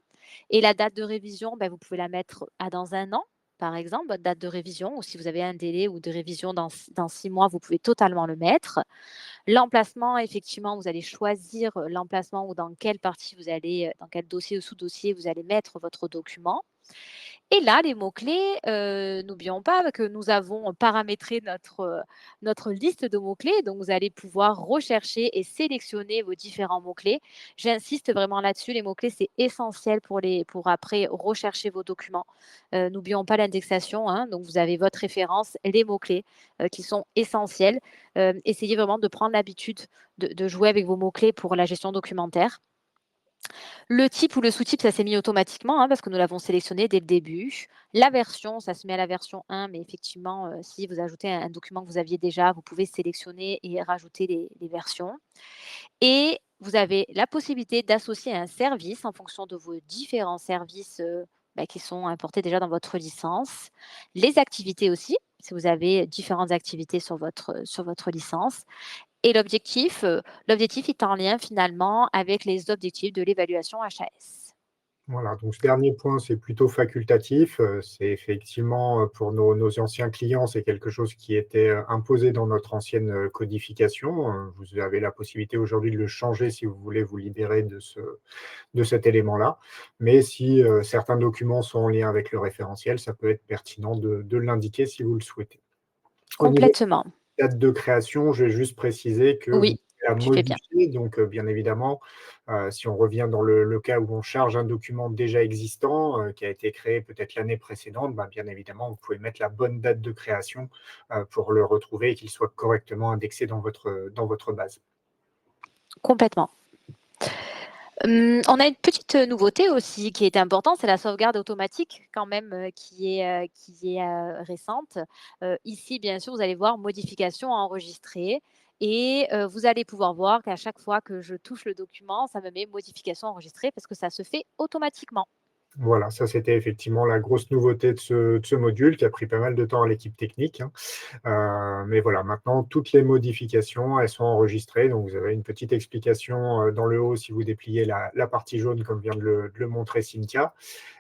et la date de révision, vous pouvez la mettre à dans un an, par exemple, votre date de révision ou si vous avez un délai ou de révision dans 6 mois, vous pouvez totalement le mettre. L'emplacement, effectivement, vous allez choisir, l'emplacement ou dans quelle partie vous allez, dans quel dossier ou sous-dossier vous allez mettre votre document. Et là, les mots-clés, n'oublions pas que nous avons paramétré notre liste de mots-clés, donc vous allez pouvoir rechercher et sélectionner vos différents mots-clés. J'insiste vraiment là-dessus, les mots-clés, c'est essentiel pour après rechercher vos documents. N'oublions pas l'indexation, hein, donc vous avez votre référence, les mots-clés, qui sont essentiels. Essayez vraiment de prendre l'habitude de jouer avec vos mots-clés pour la gestion documentaire. Le type ou le sous-type, ça s'est mis automatiquement, hein, parce que nous l'avons sélectionné dès le début. La version, ça se met à la version 1, mais effectivement, si vous ajoutez un document que vous aviez déjà, vous pouvez sélectionner et rajouter les versions. Et vous avez la possibilité d'associer un service en fonction de vos différents services, qui sont importés déjà dans votre licence. Les activités aussi, si vous avez différentes activités sur votre licence. Et l'objectif est en lien finalement avec les objectifs de l'évaluation HAS. Voilà, donc ce dernier point, c'est plutôt facultatif. C'est effectivement, pour nos anciens clients, c'est quelque chose qui était imposé dans notre ancienne codification. Vous avez la possibilité aujourd'hui de le changer si vous voulez vous libérer de cet élément-là. Mais si certains documents sont en lien avec le référentiel, ça peut être pertinent de l'indiquer si vous le souhaitez. Au niveau Complètement. date de création, je vais juste préciser que vous Oui, pouvez la tu fais bien. modifier. Donc, bien évidemment, si on revient dans le cas où on charge un document déjà existant, qui a été créé peut-être l'année précédente, bien évidemment, vous pouvez mettre la bonne date de création, pour le retrouver et qu'il soit correctement indexé dans votre base. Complètement. On a une petite nouveauté aussi qui est importante, c'est la sauvegarde automatique quand même, qui est récente. Ici, bien sûr, vous allez voir modifications enregistrées et vous allez pouvoir voir qu'à chaque fois que je touche le document, ça me met modification enregistrée parce que ça se fait automatiquement. Voilà, ça c'était effectivement la grosse nouveauté de ce module qui a pris pas mal de temps à l'équipe technique, hein. Mais voilà, maintenant toutes les modifications, elles sont enregistrées. Donc vous avez une petite explication dans le haut si vous dépliez la partie jaune comme vient de le montrer Cynthia.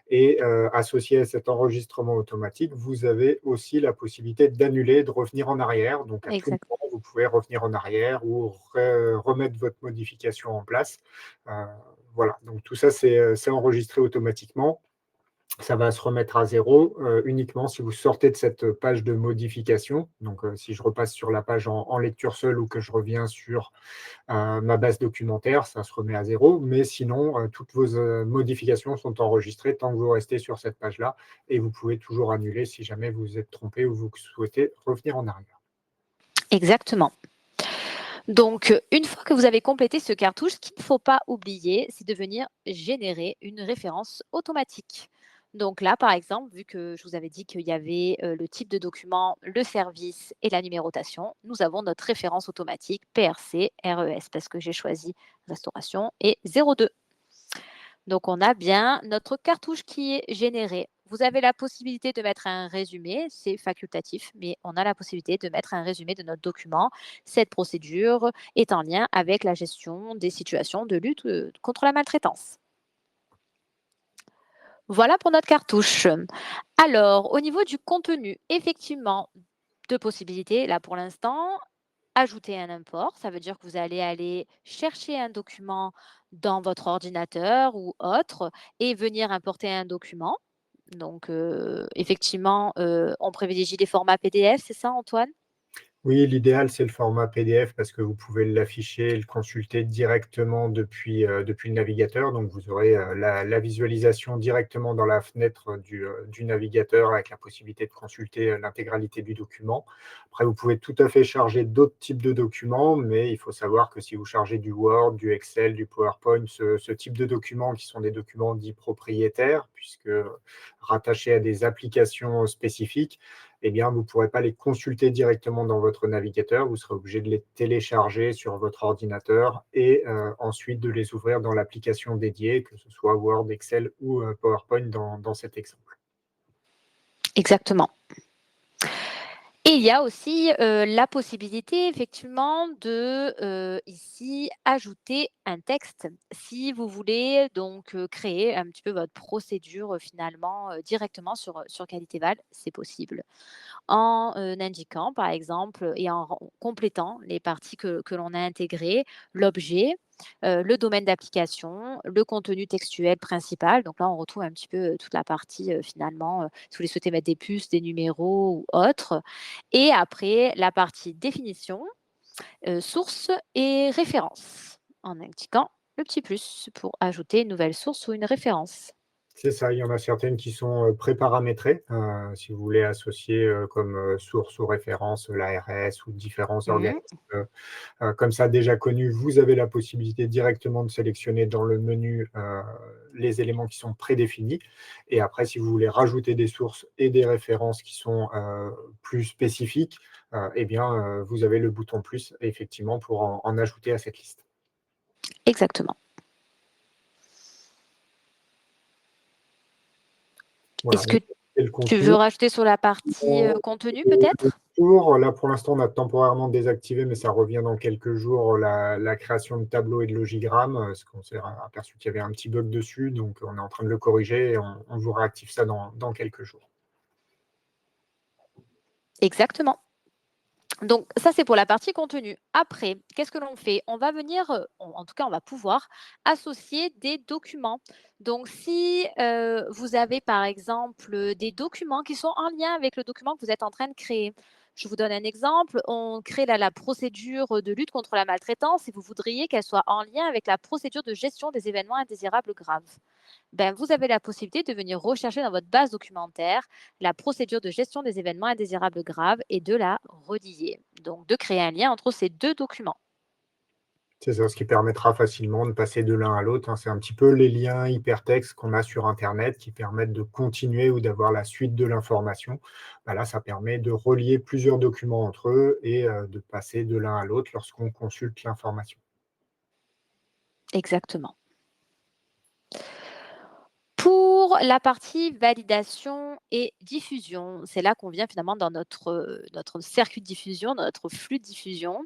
Et associé à cet enregistrement automatique, vous avez aussi la possibilité d'annuler, de revenir en arrière. Donc à tout Exact. moment, vous pouvez revenir en arrière ou remettre votre modification en place. Euh, voilà, donc tout ça, c'est enregistré automatiquement. Ça va se remettre à zéro uniquement si vous sortez de cette page de modification. Donc, si je repasse sur la page en lecture seule ou que je reviens sur ma base documentaire, ça se remet à zéro. Mais sinon, toutes vos modifications sont enregistrées tant que vous restez sur cette page-là et vous pouvez toujours annuler si jamais vous vous êtes trompé ou vous souhaitez revenir en arrière. Exactement. Donc, une fois que vous avez complété ce cartouche, ce qu'il ne faut pas oublier, c'est de venir générer une référence automatique. Donc là, par exemple, vu que je vous avais dit qu'il y avait le type de document, le service et la numérotation, nous avons notre référence automatique PRC RES parce que j'ai choisi restauration et 02. Donc, on a bien notre cartouche qui est générée. Vous avez la possibilité de mettre un résumé, c'est facultatif, mais on a la possibilité de mettre un résumé de notre document. Cette procédure est en lien avec la gestion des situations de lutte contre la maltraitance. Voilà pour notre cartouche. Alors, au niveau du contenu, effectivement, deux possibilités là pour l'instant. Ajouter un import, ça veut dire que vous allez aller chercher un document dans votre ordinateur ou autre et venir importer un document. Donc, effectivement, on privilégie les formats PDF, c'est ça Antoine? Oui, l'idéal, c'est le format PDF parce que vous pouvez l'afficher et le consulter directement depuis le navigateur. Donc, vous aurez la visualisation directement dans la fenêtre du navigateur avec la possibilité de consulter l'intégralité du document. Après, vous pouvez tout à fait charger d'autres types de documents, mais il faut savoir que si vous chargez du Word, du Excel, du PowerPoint, ce type de documents qui sont des documents dits propriétaires, puisque rattachés à des applications spécifiques, eh bien, vous ne pourrez pas les consulter directement dans votre navigateur. Vous serez obligé de les télécharger sur votre ordinateur et ensuite de les ouvrir dans l'application dédiée, que ce soit Word, Excel ou PowerPoint dans cet exemple. Exactement. Et il y a aussi, la possibilité effectivement de, ici ajouter un texte. Si vous voulez donc, créer un petit peu votre procédure, finalement, directement sur Qualitéval, c'est possible. En, indiquant par exemple et en complétant les parties que l'on a intégrées, l'objet, le domaine d'application, le contenu textuel principal. Donc là, on retrouve un petit peu, toute la partie, finalement, si vous souhaitez mettre des puces, des numéros ou autres et après la partie définition, source et référence, en indiquant le petit plus pour ajouter une nouvelle source ou une référence. C'est ça, il y en a certaines qui sont préparamétrées. Si vous voulez associer comme source ou référence l'ARS ou différents Mmh. organismes comme ça déjà connus, vous avez la possibilité directement de sélectionner dans le menu les éléments qui sont prédéfinis. Et après, si vous voulez rajouter des sources et des références qui sont plus spécifiques, eh bien, vous avez le bouton plus, effectivement, pour en ajouter à cette liste. Exactement. Voilà, Est-ce que donc c'est le tu veux contenu. rajouter sur la partie, contenu peut-être? Là, pour l'instant, on a temporairement désactivé, mais ça revient dans quelques jours, la création de tableaux et de logigrammes, parce qu'on s'est aperçu qu'il y avait un petit bug dessus, donc on est en train de le corriger et on vous réactive ça dans quelques jours. Exactement. Donc ça, c'est pour la partie contenu. Après, qu'est-ce que l'on fait? On va venir, en tout cas, on va pouvoir associer des documents. Donc si, vous avez, par exemple, des documents qui sont en lien avec le document que vous êtes en train de créer. Je vous donne un exemple. On crée là la procédure, de lutte contre la maltraitance et vous voudriez qu'elle soit en lien avec la procédure de gestion des événements indésirables graves. Ben, vous avez la possibilité de venir rechercher dans votre base documentaire la procédure de gestion des événements indésirables graves et de la relier. Donc, de créer un lien entre ces deux documents. C'est ça, ce qui permettra facilement de passer de l'un à l'autre, hein. C'est un petit peu les liens hypertextes qu'on a sur internet qui permettent de continuer ou d'avoir la suite de l'information. Bah, là, ça permet de relier plusieurs documents entre eux et de passer de l'un à l'autre lorsqu'on consulte l'information. Exactement. Pour la partie validation et diffusion, c'est là qu'on vient finalement dans notre circuit de diffusion, dans notre flux de diffusion.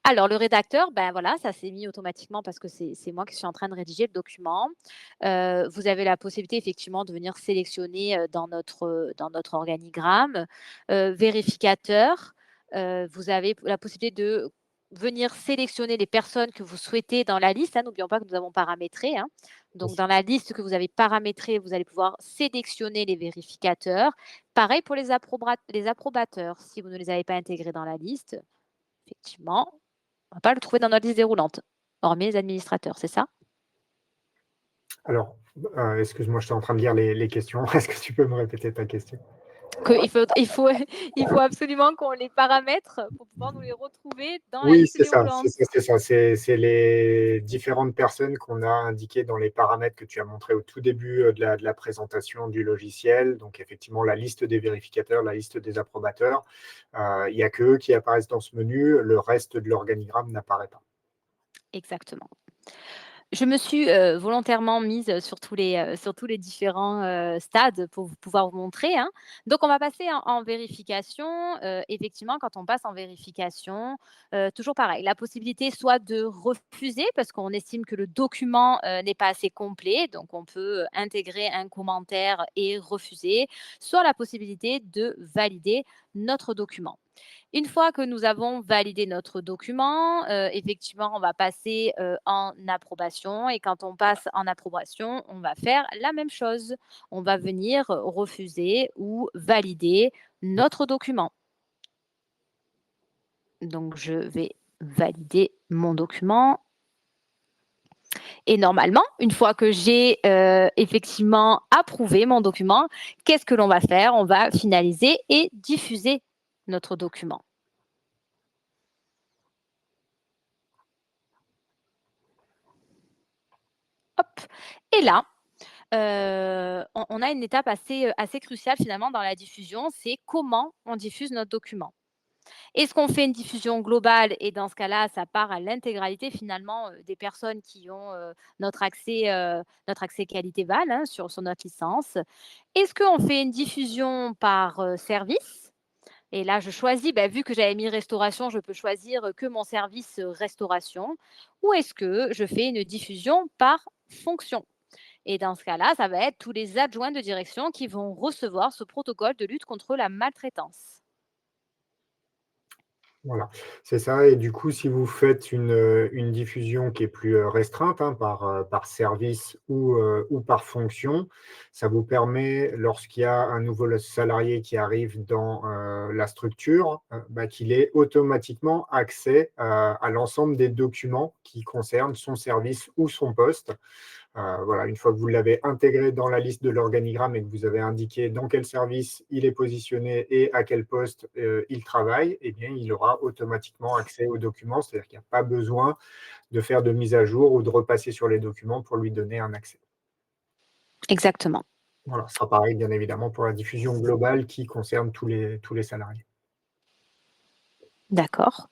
Alors le rédacteur, ben voilà, ça s'est mis automatiquement parce que c'est moi qui suis en train de rédiger le document. Vous avez la possibilité effectivement de venir sélectionner, dans notre organigramme. Vérificateur, vous avez la possibilité de venir sélectionner les personnes que vous souhaitez dans la liste, hein. N'oublions pas que nous avons paramétré, hein. Donc dans la liste que vous avez paramétrée, vous allez pouvoir sélectionner les vérificateurs. Pareil pour les approbateurs. Si vous ne les avez pas intégrés dans la liste, effectivement, on va pas le trouver dans notre liste déroulante, hormis les administrateurs, c'est ça? Alors, excuse-moi, j'étais en train de lire les questions. Est-ce que tu peux me répéter ta question? Il faut il faut absolument qu'on les paramètre pour pouvoir nous les retrouver dans la Oui, liste c'est ça, c'est déroulante. ça, c'est ça. C'est les différentes personnes qu'on a indiquées dans les paramètres que tu as montrés au tout début, de la présentation du logiciel. Donc effectivement, la liste des vérificateurs, la liste des approbateurs. Il y a qu'eux qui apparaissent dans ce menu. Le reste de l'organigramme n'apparaît pas. Exactement. Je me suis, volontairement mise sur tous les différents, stades pour pouvoir vous montrer, hein. Donc on va passer en vérification. Effectivement, quand on passe en vérification, toujours pareil, la possibilité soit de refuser parce qu'on estime que le document, n'est pas assez complet, donc on peut, intégrer un commentaire et refuser, soit la possibilité de valider notre document. Une fois que nous avons validé notre document, effectivement, on va passer, en approbation et quand on passe en approbation, on va faire la même chose. On va venir refuser ou valider notre document. Donc je vais valider mon document et normalement, une fois que j'ai, effectivement approuvé mon document, qu'est-ce que l'on va faire? On va finaliser et diffuser notre document. Hop et là, on a une étape assez cruciale finalement dans la diffusion, c'est comment on diffuse notre document. Est-ce qu'on fait une diffusion globale et dans ce cas-là, ça part à l'intégralité finalement, des personnes qui ont, notre accès qualité VAL, hein, sur notre licence? Est-ce qu'on fait une diffusion par, service? Et là, je choisis, bah, vu que j'avais mis restauration, je peux choisir, que mon service, restauration. Ou est-ce que je fais une diffusion par fonction? Et dans ce cas-là, ça va être tous les adjoints de direction qui vont recevoir ce protocole de lutte contre la maltraitance. Voilà, c'est ça et du coup, si vous faites une diffusion qui est plus, restreinte, hein, par service ou par fonction, ça vous permet, lorsqu'il y a un nouveau salarié qui arrive dans, la structure, bah, qu'il ait automatiquement accès, à l'ensemble des documents qui concernent son service ou son poste. Voilà, une fois que vous l'avez intégré dans la liste de l'organigramme et que vous avez indiqué dans quel service il est positionné et à quel poste, il travaille, eh bien, il aura automatiquement accès aux documents. C'est-à-dire qu'il n'y a pas besoin de faire de mise à jour ou de repasser sur les documents pour lui donner un accès. Exactement, Voilà, ce sera pareil, bien évidemment, pour la diffusion globale qui concerne tous les salariés. d'accord.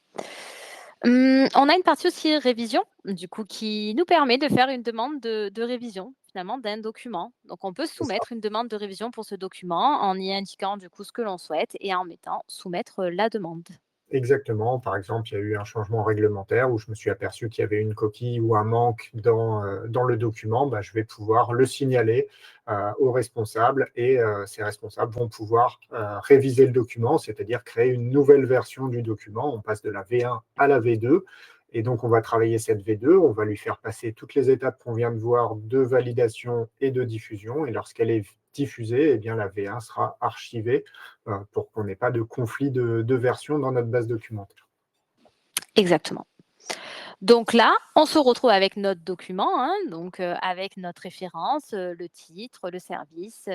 On a une partie aussi révision, du coup, qui nous permet de faire une demande de révision, finalement, d'un document. Donc on peut C'est ça. soumettre une demande de révision pour ce document en y indiquant, du coup, ce que l'on souhaite et en mettant «soumettre, la demande». Exactement. Par exemple, il y a eu un changement réglementaire où je me suis aperçu qu'il y avait une coquille ou un manque dans le document. Bah, je vais pouvoir le signaler aux responsables et ces responsables vont pouvoir réviser le document, c'est-à-dire créer une nouvelle version du document. On passe de la V1 à la V2 et donc on va travailler cette V2. On va lui faire passer toutes les étapes qu'on vient de voir de validation et de diffusion. Et lorsqu'elle est diffusée, eh bien, la V1 sera archivée pour qu'on n'ait pas de conflit de version dans notre base documentaire. Exactement. Donc là, on se retrouve avec notre document, hein, donc avec notre référence, le titre, le service,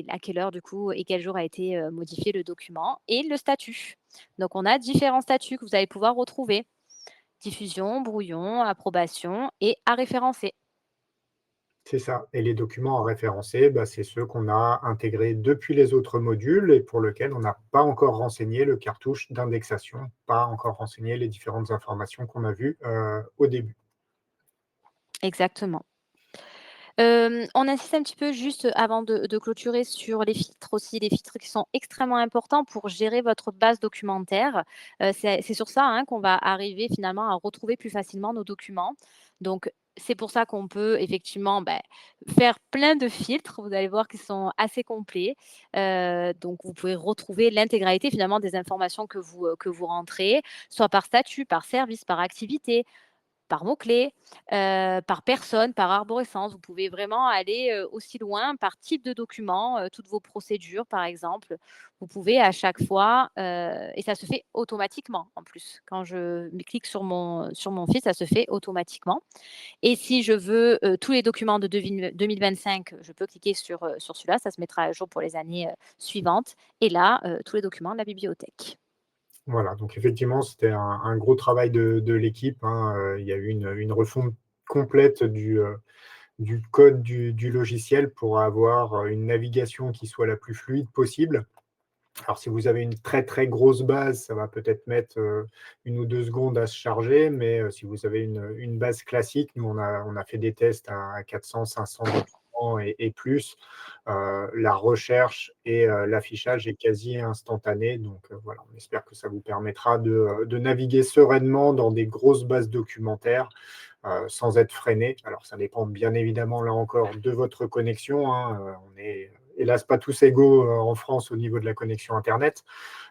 à quelle heure du coup et quel jour a été, modifié le document et le statut. Donc on a différents statuts que vous allez pouvoir retrouver. diffusion, brouillon, approbation et à référencer. C'est ça. Et les documents à référencer, bah, c'est ceux qu'on a intégrés depuis les autres modules et pour lesquels on n'a pas encore renseigné le cartouche d'indexation, pas encore renseigné les différentes informations qu'on a vues au début. Exactement. On insiste un petit peu juste avant de clôturer sur les filtres aussi, les filtres qui sont extrêmement importants pour gérer votre base documentaire. C'est sur ça, hein, qu'on va arriver finalement à retrouver plus facilement nos documents. Donc c'est pour ça qu'on peut effectivement, faire plein de filtres. Vous allez voir qu'ils sont assez complets. Donc vous pouvez retrouver l'intégralité finalement des informations que vous rentrez, soit par statut, par service, par activité, par mots-clés, par personne, par arborescence. Vous pouvez vraiment aller, aussi loin par type de document, toutes vos procédures par exemple. Vous pouvez à chaque fois, et ça se fait automatiquement en plus. Quand je clique sur mon fil, ça se fait automatiquement et si je veux, tous les documents de 2025, je peux cliquer sur celui-là, ça se mettra à jour pour les années, suivantes et là, tous les documents de la bibliothèque. Voilà, donc effectivement, c'était un gros travail de l'équipe, hein, il y a eu une refonte complète du code du logiciel pour avoir, une navigation qui soit la plus fluide possible. Alors si vous avez une très, très grosse base, ça va peut-être mettre, 1 ou 2 secondes à se charger, mais si vous avez une base classique, nous on a fait des tests à 400-500 documents et plus, la recherche et l'affichage est quasi instantané. Donc voilà, on espère que ça vous permettra de naviguer sereinement dans des grosses bases documentaires, sans être freiné. Alors ça dépend bien évidemment, là encore, de votre connexion, hein, on est hélas pas tous égaux, en France au niveau de la connexion internet.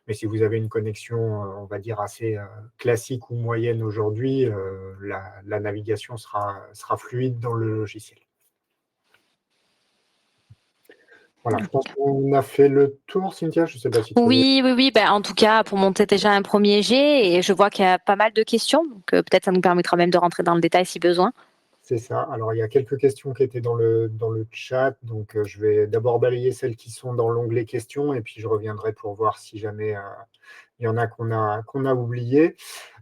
Mais si vous avez une connexion, on va dire assez, classique ou moyenne aujourd'hui, la navigation sera fluide dans le logiciel. Voilà, je pense qu'on a fait le tour, Cynthia. Je ne sais pas si tu avais. Oui, oui, oui, en tout cas, pour monter déjà un premier jet et je vois qu'il y a pas mal de questions, donc peut-être ça nous permettra même de rentrer dans le détail si besoin. C'est ça. Alors, il y a quelques questions qui étaient dans le chat. Donc, je vais d'abord balayer celles qui sont dans l'onglet questions et puis je reviendrai pour voir si jamais il y en a qu'on a oubliées.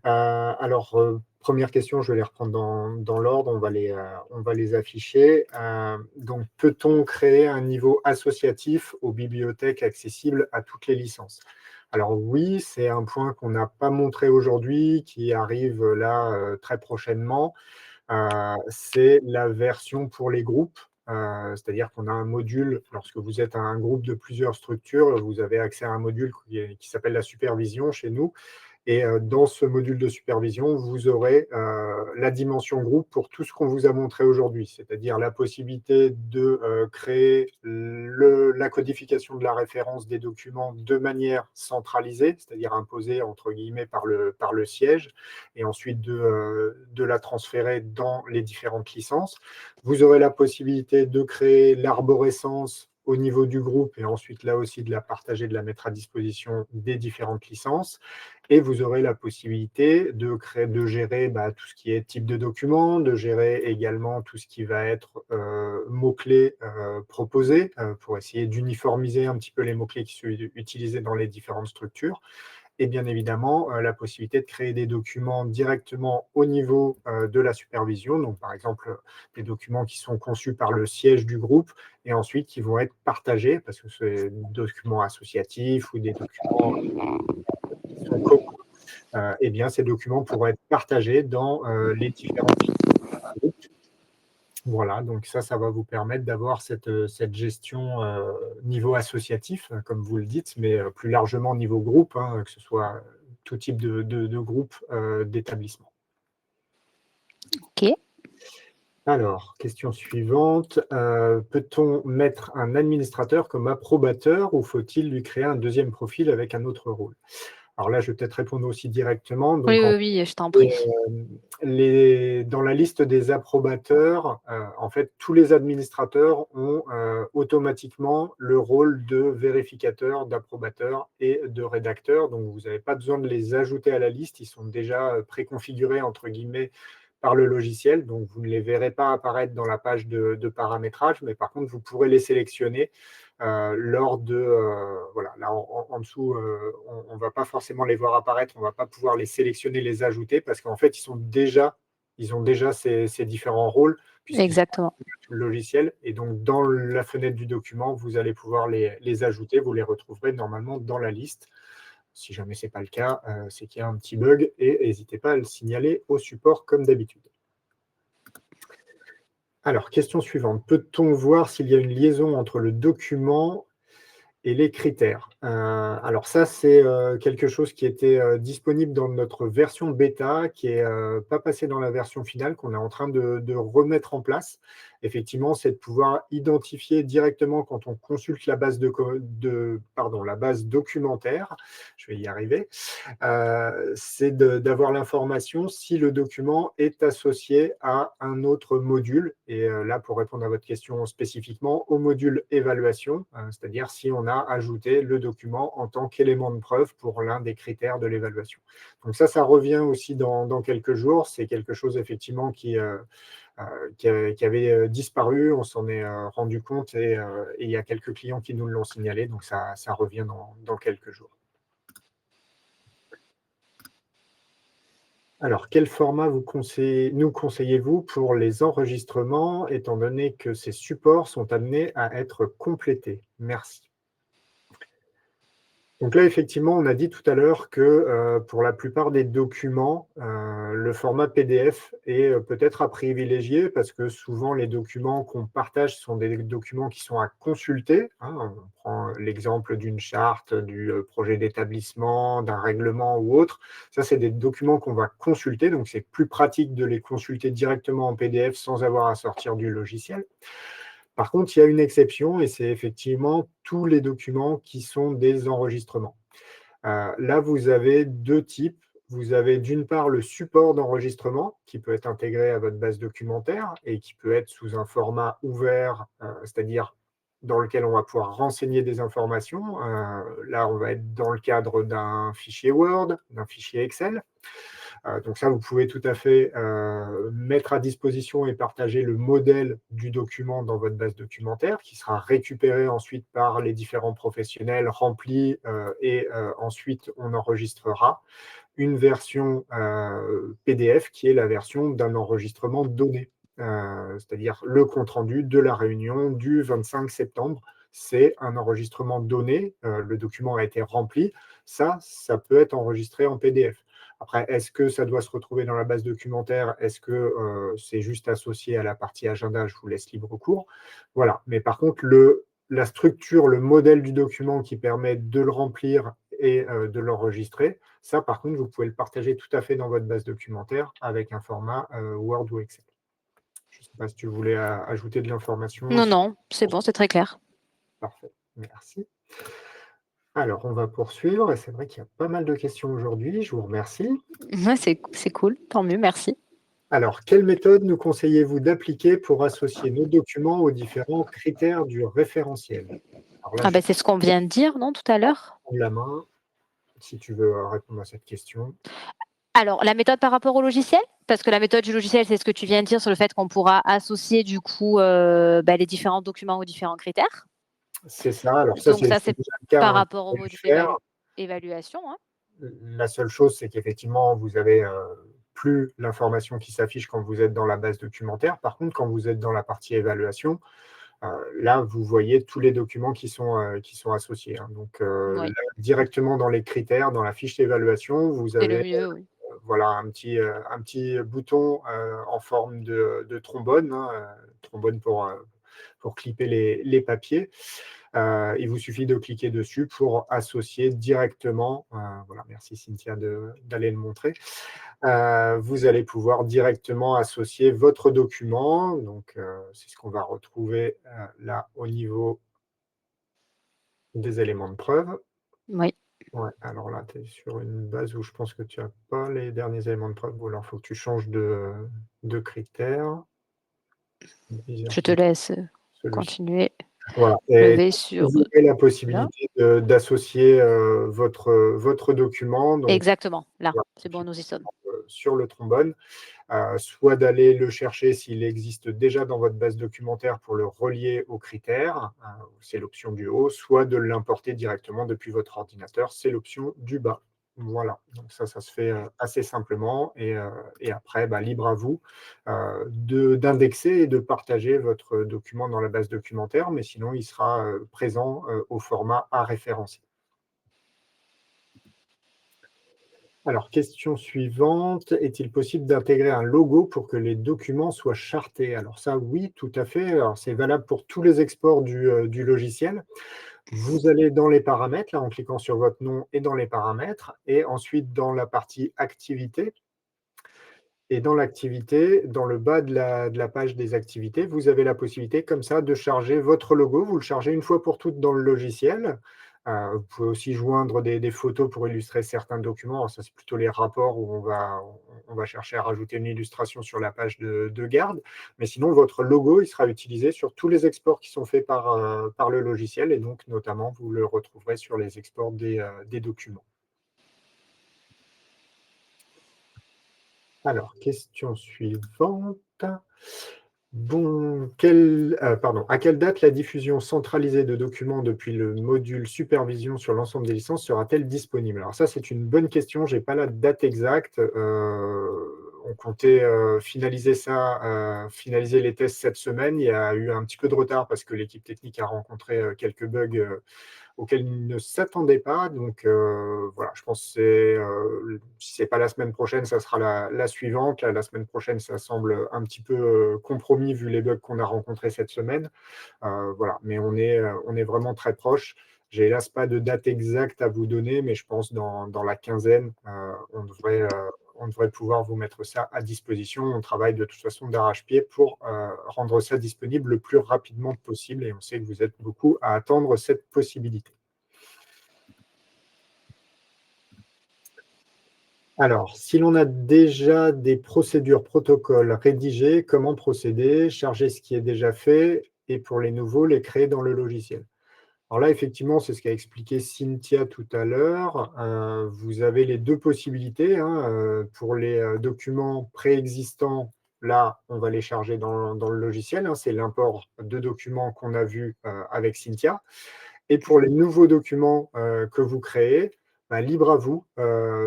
Alors, première question, je vais les reprendre dans l'ordre. On va les afficher. Donc, peut-on créer un niveau associatif aux bibliothèques accessibles à toutes les licences? Alors oui, c'est un point qu'on n'a pas montré aujourd'hui, qui arrive là très prochainement. C'est la version pour les groupes, c'est-à-dire qu'on a un module, lorsque vous êtes un groupe de plusieurs structures, vous avez accès à un module qui s'appelle la supervision chez nous et dans ce module de supervision, vous aurez la dimension groupe pour tout ce qu'on vous a montré aujourd'hui, c'est-à-dire la possibilité de créer la codification de la référence des documents de manière centralisée, c'est-à-dire imposée entre guillemets par le siège, et ensuite de la transférer dans les différentes licences. Vous aurez la possibilité de créer l'arborescence au niveau du groupe et ensuite là aussi de la partager, de la mettre à disposition des différentes licences. Et vous aurez la possibilité de gérer tout ce qui est type de document, de gérer également tout ce qui va être mots-clés proposés pour essayer d'uniformiser un petit peu les mots-clés qui sont utilisés dans les différentes structures. Et bien évidemment, la possibilité de créer des documents directement au niveau de la supervision. Donc, par exemple, des documents qui sont conçus par le siège du groupe et ensuite qui vont être partagés, parce que c'est des documents associatifs ou des documents qui sont communs. Eh bien, ces documents pourront être partagés dans les différentes groupes. Voilà, donc ça va vous permettre d'avoir cette gestion niveau associatif, comme vous le dites, mais plus largement niveau groupe, hein, que ce soit tout type de groupe d'établissement. OK. Alors, question suivante. Peut-on mettre un administrateur comme approbateur ou faut-il lui créer un deuxième profil avec un autre rôle? Alors là, je vais peut-être répondre aussi directement. Oui, Donc, oui, oui, je t'en Et, prie. dans la liste des approbateurs, en fait, tous les administrateurs ont automatiquement le rôle de vérificateur, d'approbateur et de rédacteur. Donc, vous n'avez pas besoin de les ajouter à la liste. Ils sont déjà préconfigurés, entre guillemets, par le logiciel, donc vous ne les verrez pas apparaître dans la page de paramétrage, mais par contre, vous pourrez les sélectionner lors de… voilà, là, en dessous, on ne va pas forcément les voir apparaître, on ne va pas pouvoir les sélectionner, les ajouter, parce qu'en fait, ils ont déjà ces différents rôles, puisqu'ils sont Exactement. tout le logiciel. Et donc, dans la fenêtre du document, vous allez pouvoir les ajouter. Vous les retrouverez normalement dans la liste. Si jamais ce n'est pas le cas, c'est qu'il y a un petit bug et n'hésitez pas à le signaler au support comme d'habitude. Alors, question suivante. Peut-on voir s'il y a une liaison entre le document et les critères? Alors ça, c'est quelque chose qui était disponible dans notre version bêta, qui n'est pas passé dans la version finale, qu'on est en train de remettre en place. Effectivement, c'est de pouvoir identifier directement quand on consulte la base la base documentaire, je vais y arriver, c'est d'avoir l'information si le document est associé à un autre module. Et là, pour répondre à votre question spécifiquement, au module évaluation, c'est-à-dire si on a ajouté le document en tant qu'élément de preuve pour l'un des critères de l'évaluation. Donc ça revient aussi dans quelques jours. C'est quelque chose effectivement qui avait disparu. On s'en est rendu compte et il y a quelques clients qui nous l'ont signalé. Donc ça revient dans quelques jours. Alors, quel format nous conseillez-vous pour les enregistrements, étant donné que ces supports sont amenés à être complétés? Merci. Donc là, effectivement, on a dit tout à l'heure que pour la plupart des documents, le format PDF est peut-être à privilégier parce que souvent, les documents qu'on partage sont des documents qui sont à consulter. On prend l'exemple d'une charte, du projet d'établissement, d'un règlement ou autre. Ça, c'est des documents qu'on va consulter, donc c'est plus pratique de les consulter directement en PDF sans avoir à sortir du logiciel. Par contre, il y a une exception et c'est effectivement tous les documents qui sont des enregistrements. Là, vous avez deux types. Vous avez d'une part le support d'enregistrement qui peut être intégré à votre base documentaire et qui peut être sous un format ouvert, c'est-à-dire dans lequel on va pouvoir renseigner des informations. Là, on va être dans le cadre d'un fichier Word, d'un fichier Excel. Donc ça, vous pouvez tout à fait mettre à disposition et partager le modèle du document dans votre base documentaire qui sera récupéré ensuite par les différents professionnels, rempli et ensuite on enregistrera une version PDF qui est la version d'un enregistrement donné, c'est-à-dire le compte-rendu de la réunion du 25 septembre. C'est un enregistrement donné, le document a été rempli, ça peut être enregistré en PDF. Après, est-ce que ça doit se retrouver dans la base documentaire? Est-ce que c'est juste associé à la partie agenda? Je vous laisse libre cours. Voilà. Mais par contre, la structure, le modèle du document qui permet de le remplir et de l'enregistrer, ça, par contre, vous pouvez le partager tout à fait dans votre base documentaire avec un format Word ou Excel. Je ne sais pas si tu voulais ajouter de l'information. Non, c'est bon, c'est très clair. Parfait, merci. Alors, on va poursuivre. C'est vrai qu'il y a pas mal de questions aujourd'hui. Je vous remercie. Ouais, c'est cool, tant mieux, merci. Alors, quelle méthode nous conseillez-vous d'appliquer pour associer nos documents aux différents critères du référentiel? Alors là, C'est ce qu'on vient de dire, non, tout à l'heure? prends la main si tu veux répondre à cette question. Alors, la méthode par rapport au logiciel? Parce que la méthode du logiciel, c'est ce que tu viens de dire sur le fait qu'on pourra associer du coup les différents documents aux différents critères. C'est ça. Alors Donc ça, c'est c'est déjà le cas, par hein, rapport vous au pouvez le module faire. évaluation. Hein. La seule chose, c'est qu'effectivement, vous avez plus l'information qui s'affiche quand vous êtes dans la base documentaire. Par contre, quand vous êtes dans la partie évaluation, là, vous voyez tous les documents qui sont associés. Hein. Donc, Oui. là, directement dans les critères, dans la fiche d'évaluation, vous C'est le avez mieux, oui. voilà, un petit bouton en forme de trombone, hein, trombone pour clipper les papiers. Il vous suffit de cliquer dessus pour associer directement, voilà, merci Cynthia d'aller le montrer, vous allez pouvoir directement associer votre document, donc c'est ce qu'on va retrouver là au niveau des éléments de preuve. Oui. Ouais, alors là, tu es sur une base où je pense que tu n'as pas les derniers éléments de preuve, ou alors il faut que tu changes de critères. Je te laisse Celui-ci. continuer. Voilà. Je Et vais sur vous avez la là. possibilité d'associer votre document. Donc, Exactement, là. voilà, C'est bon, nous y sommes. sur le trombone. soit d'aller le chercher s'il existe déjà dans votre base documentaire pour le relier aux critères, c'est l'option du haut, soit de l'importer directement depuis votre ordinateur, c'est l'option du bas. Voilà, donc ça se fait assez simplement et après, libre à vous d'indexer et de partager votre document dans la base documentaire, mais sinon il sera présent au format à référencer. Alors, question suivante, est-il possible d'intégrer un logo pour que les documents soient chartés? Alors ça, oui, tout à fait. Alors, c'est valable pour tous les exports du logiciel. Vous allez dans les paramètres, là, en cliquant sur votre nom et dans les paramètres, et ensuite dans la partie activité. Et dans l'activité, dans le bas de la page des activités, vous avez la possibilité comme ça de charger votre logo. Vous le chargez une fois pour toutes dans le logiciel. Vous pouvez aussi joindre des photos pour illustrer certains documents. Alors ça, c'est plutôt les rapports où on va chercher à rajouter une illustration sur la page de garde. Mais sinon, votre logo, il sera utilisé sur tous les exports qui sont faits par le logiciel. Et donc, notamment, vous le retrouverez sur les exports des documents. Alors, question suivante. Bon, à quelle date la diffusion centralisée de documents depuis le module supervision sur l'ensemble des licences sera-t-elle disponible? Alors ça, c'est une bonne question. Je n'ai pas la date exacte. On comptait finaliser les tests cette semaine. Il y a eu un petit peu de retard parce que l'équipe technique a rencontré quelques bugs auquel ils ne s'attendaient pas. Donc voilà, je pense que si ce n'est pas la semaine prochaine, ça sera la suivante. La semaine prochaine, ça semble un petit peu compromis vu les bugs qu'on a rencontrés cette semaine. Voilà, mais on est vraiment très proche. J'ai hélas pas de date exacte à vous donner, mais je pense dans la quinzaine, on devrait pouvoir vous mettre ça à disposition. On travaille de toute façon d'arrache-pied pour rendre ça disponible le plus rapidement possible et on sait que vous êtes beaucoup à attendre cette possibilité. Alors, si l'on a déjà des procédures, protocoles rédigés, comment procéder? Charger ce qui est déjà fait et pour les nouveaux, les créer dans le logiciel. Alors là, effectivement, c'est ce qu'a expliqué Cynthia tout à l'heure. Vous avez les deux possibilités, hein. Pour les documents préexistants, là, on va les charger dans le logiciel, hein. C'est l'import de documents qu'on a vu avec Cynthia. Et pour les nouveaux documents que vous créez, libre à vous,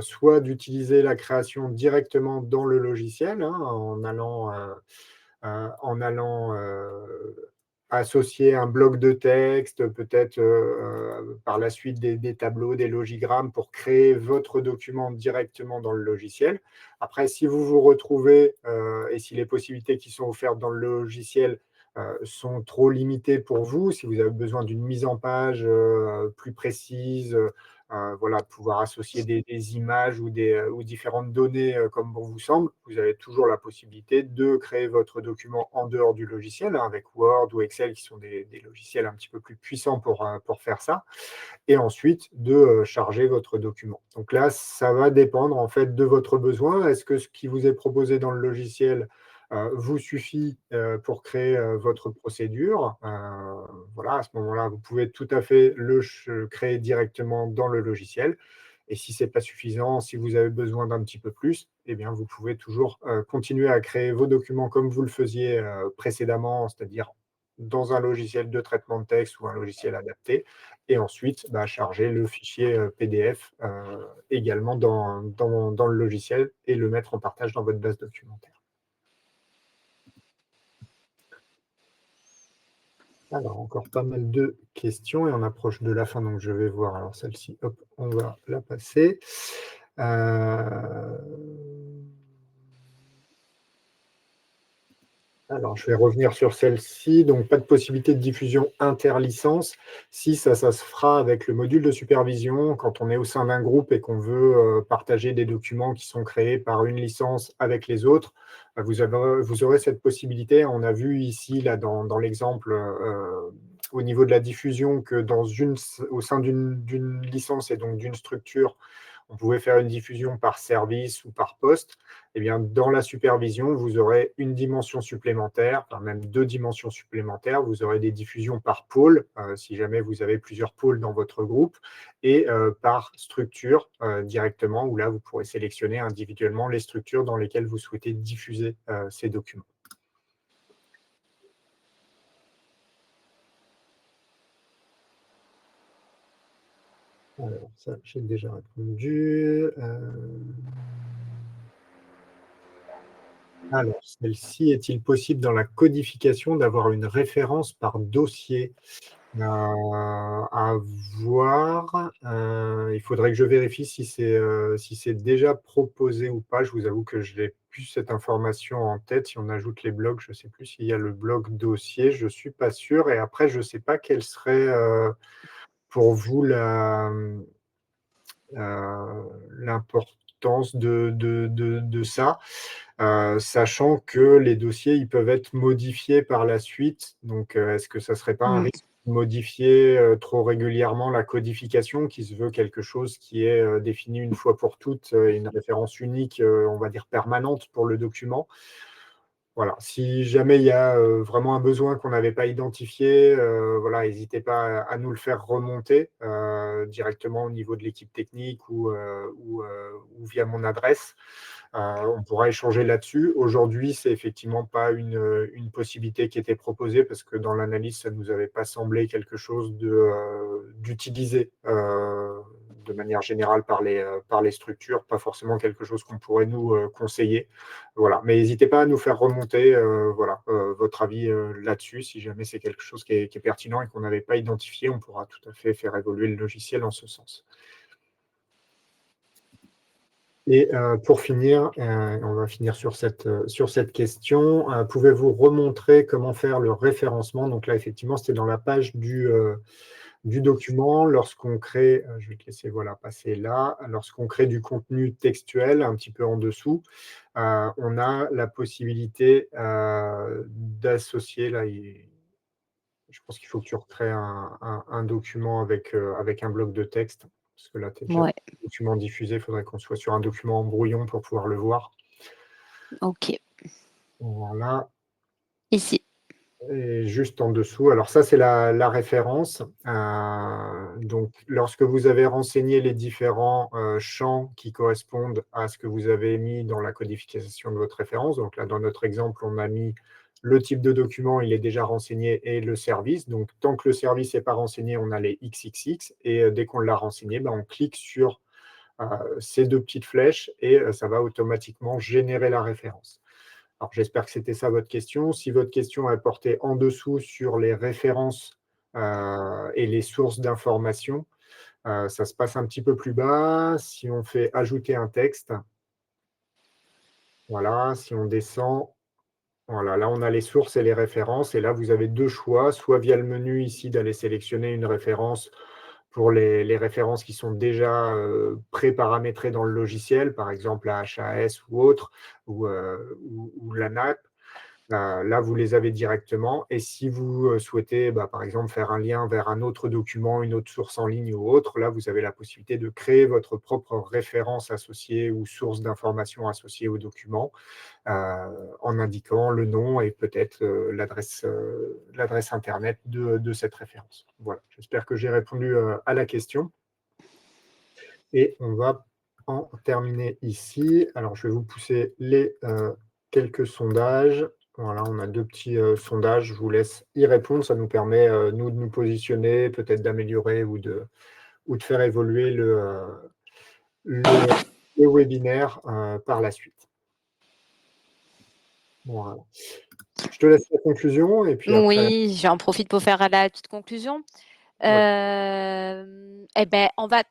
soit d'utiliser la création directement dans le logiciel, hein, en allant associer un bloc de texte, peut-être par la suite des tableaux, des logigrammes pour créer votre document directement dans le logiciel. Après, si vous vous retrouvez et si les possibilités qui sont offertes dans le logiciel sont trop limitées pour vous, si vous avez besoin d'une mise en page plus précise, voilà, pouvoir associer des images ou différentes données comme bon vous semble, vous avez toujours la possibilité de créer votre document en dehors du logiciel, hein, avec Word ou Excel, qui sont des logiciels un petit peu plus puissants pour faire ça, et ensuite de charger votre document. Donc là, ça va dépendre en fait de votre besoin. Est-ce que ce qui vous est proposé dans le logiciel vous suffit pour créer votre procédure? Voilà, à ce moment-là, vous pouvez tout à fait le créer directement dans le logiciel. Et si ce n'est pas suffisant, si vous avez besoin d'un petit peu plus, eh bien, vous pouvez toujours continuer à créer vos documents comme vous le faisiez précédemment, c'est-à-dire dans un logiciel de traitement de texte ou un logiciel adapté, et ensuite charger le fichier PDF également dans le logiciel et le mettre en partage dans votre base documentaire. Alors, encore pas mal de questions et on approche de la fin, donc je vais voir. Alors, celle-ci, hop, on va la passer. Alors, je vais revenir sur celle-ci. Donc, pas de possibilité de diffusion interlicence. Si, ça se fera avec le module de supervision. Quand on est au sein d'un groupe et qu'on veut partager des documents qui sont créés par une licence avec les autres, vous aurez cette possibilité. On a vu ici, là, dans l'exemple au niveau de la diffusion que au sein d'une licence et donc d'une structure, on pouvait faire une diffusion par service ou par poste. Eh bien, dans la supervision, vous aurez une dimension supplémentaire, enfin même 2 dimensions supplémentaires. Vous aurez des diffusions par pôle, si jamais vous avez plusieurs pôles dans votre groupe, et par structure directement, où là, vous pourrez sélectionner individuellement les structures dans lesquelles vous souhaitez diffuser ces documents. Alors, ça, j'ai déjà répondu. Alors, celle-ci, est-il possible dans la codification d'avoir une référence par dossier? À voir. Il faudrait que je vérifie si c'est déjà proposé ou pas. Je vous avoue que je n'ai plus cette information en tête. Si on ajoute les blogs, je ne sais plus s'il y a le blog dossier. Je ne suis pas sûr. Et après, je ne sais pas quelle serait pour vous l'importance de ça. Sachant que les dossiers, ils peuvent être modifiés par la suite. Donc, est-ce que ça ne serait pas un risque de modifier trop régulièrement la codification, qui se veut quelque chose qui est défini une fois pour toutes, une référence unique, on va dire permanente pour le document? Voilà, si jamais il y a vraiment un besoin qu'on n'avait pas identifié, voilà, n'hésitez pas à nous le faire remonter directement au niveau de l'équipe technique ou via mon adresse. On pourra échanger là-dessus. Aujourd'hui, c'est effectivement pas une possibilité qui était proposée, parce que dans l'analyse, ça ne nous avait pas semblé quelque chose d'utilisé de manière générale par les structures, pas forcément quelque chose qu'on pourrait nous conseiller. Voilà. Mais n'hésitez pas à nous faire remonter votre avis là-dessus. Si jamais c'est quelque chose qui est pertinent et qu'on n'avait pas identifié, on pourra tout à fait faire évoluer le logiciel en ce sens. Et pour finir, on va finir sur cette question. Pouvez-vous remontrer comment faire le référencement? Donc là, effectivement, c'était dans la page du document. Lorsqu'on crée, je vais te laisser passer là, lorsqu'on crée du contenu textuel, un petit peu en dessous, on a la possibilité d'associer, là, je pense qu'il faut que tu recrées un document avec un bloc de texte, parce que là, tu es déjà Ouais. document diffusé, il faudrait qu'on soit sur un document en brouillon pour pouvoir le voir. OK. Voilà. Ici. Et juste en dessous, alors ça, c'est la référence. Donc, lorsque vous avez renseigné les différents champs qui correspondent à ce que vous avez mis dans la codification de votre référence, donc là, dans notre exemple, on a mis le type de document, il est déjà renseigné, et le service. Donc, tant que le service n'est pas renseigné, on a les XXX. Et dès qu'on l'a renseigné, on clique sur ces 2 petites flèches et ça va automatiquement générer la référence. Alors, j'espère que c'était ça votre question. Si votre question est portée en dessous sur les références et les sources d'informations, ça se passe un petit peu plus bas. Si on fait ajouter un texte, voilà, si on descend, voilà, là on a les sources et les références. Et là, vous avez 2 choix, soit via le menu ici d'aller sélectionner une référence pour les références qui sont déjà pré-paramétrées dans le logiciel, par exemple la HAS ou autre, ou l'ANAP. Là, vous les avez directement. Et si vous souhaitez, par exemple, faire un lien vers un autre document, une autre source en ligne ou autre, là, vous avez la possibilité de créer votre propre référence associée ou source d'information associée au document en indiquant le nom et peut-être l'adresse Internet de cette référence. Voilà, j'espère que j'ai répondu à la question. Et on va en terminer ici. Alors, je vais vous pousser les quelques sondages. Voilà, on a 2 petits sondages. Je vous laisse y répondre. Ça nous permet, nous, de nous positionner, peut-être d'améliorer ou de faire évoluer le webinaire par la suite. Voilà. Je te laisse la conclusion et puis après. Oui, j'en profite pour faire la petite conclusion. Ouais. Eh ben, on va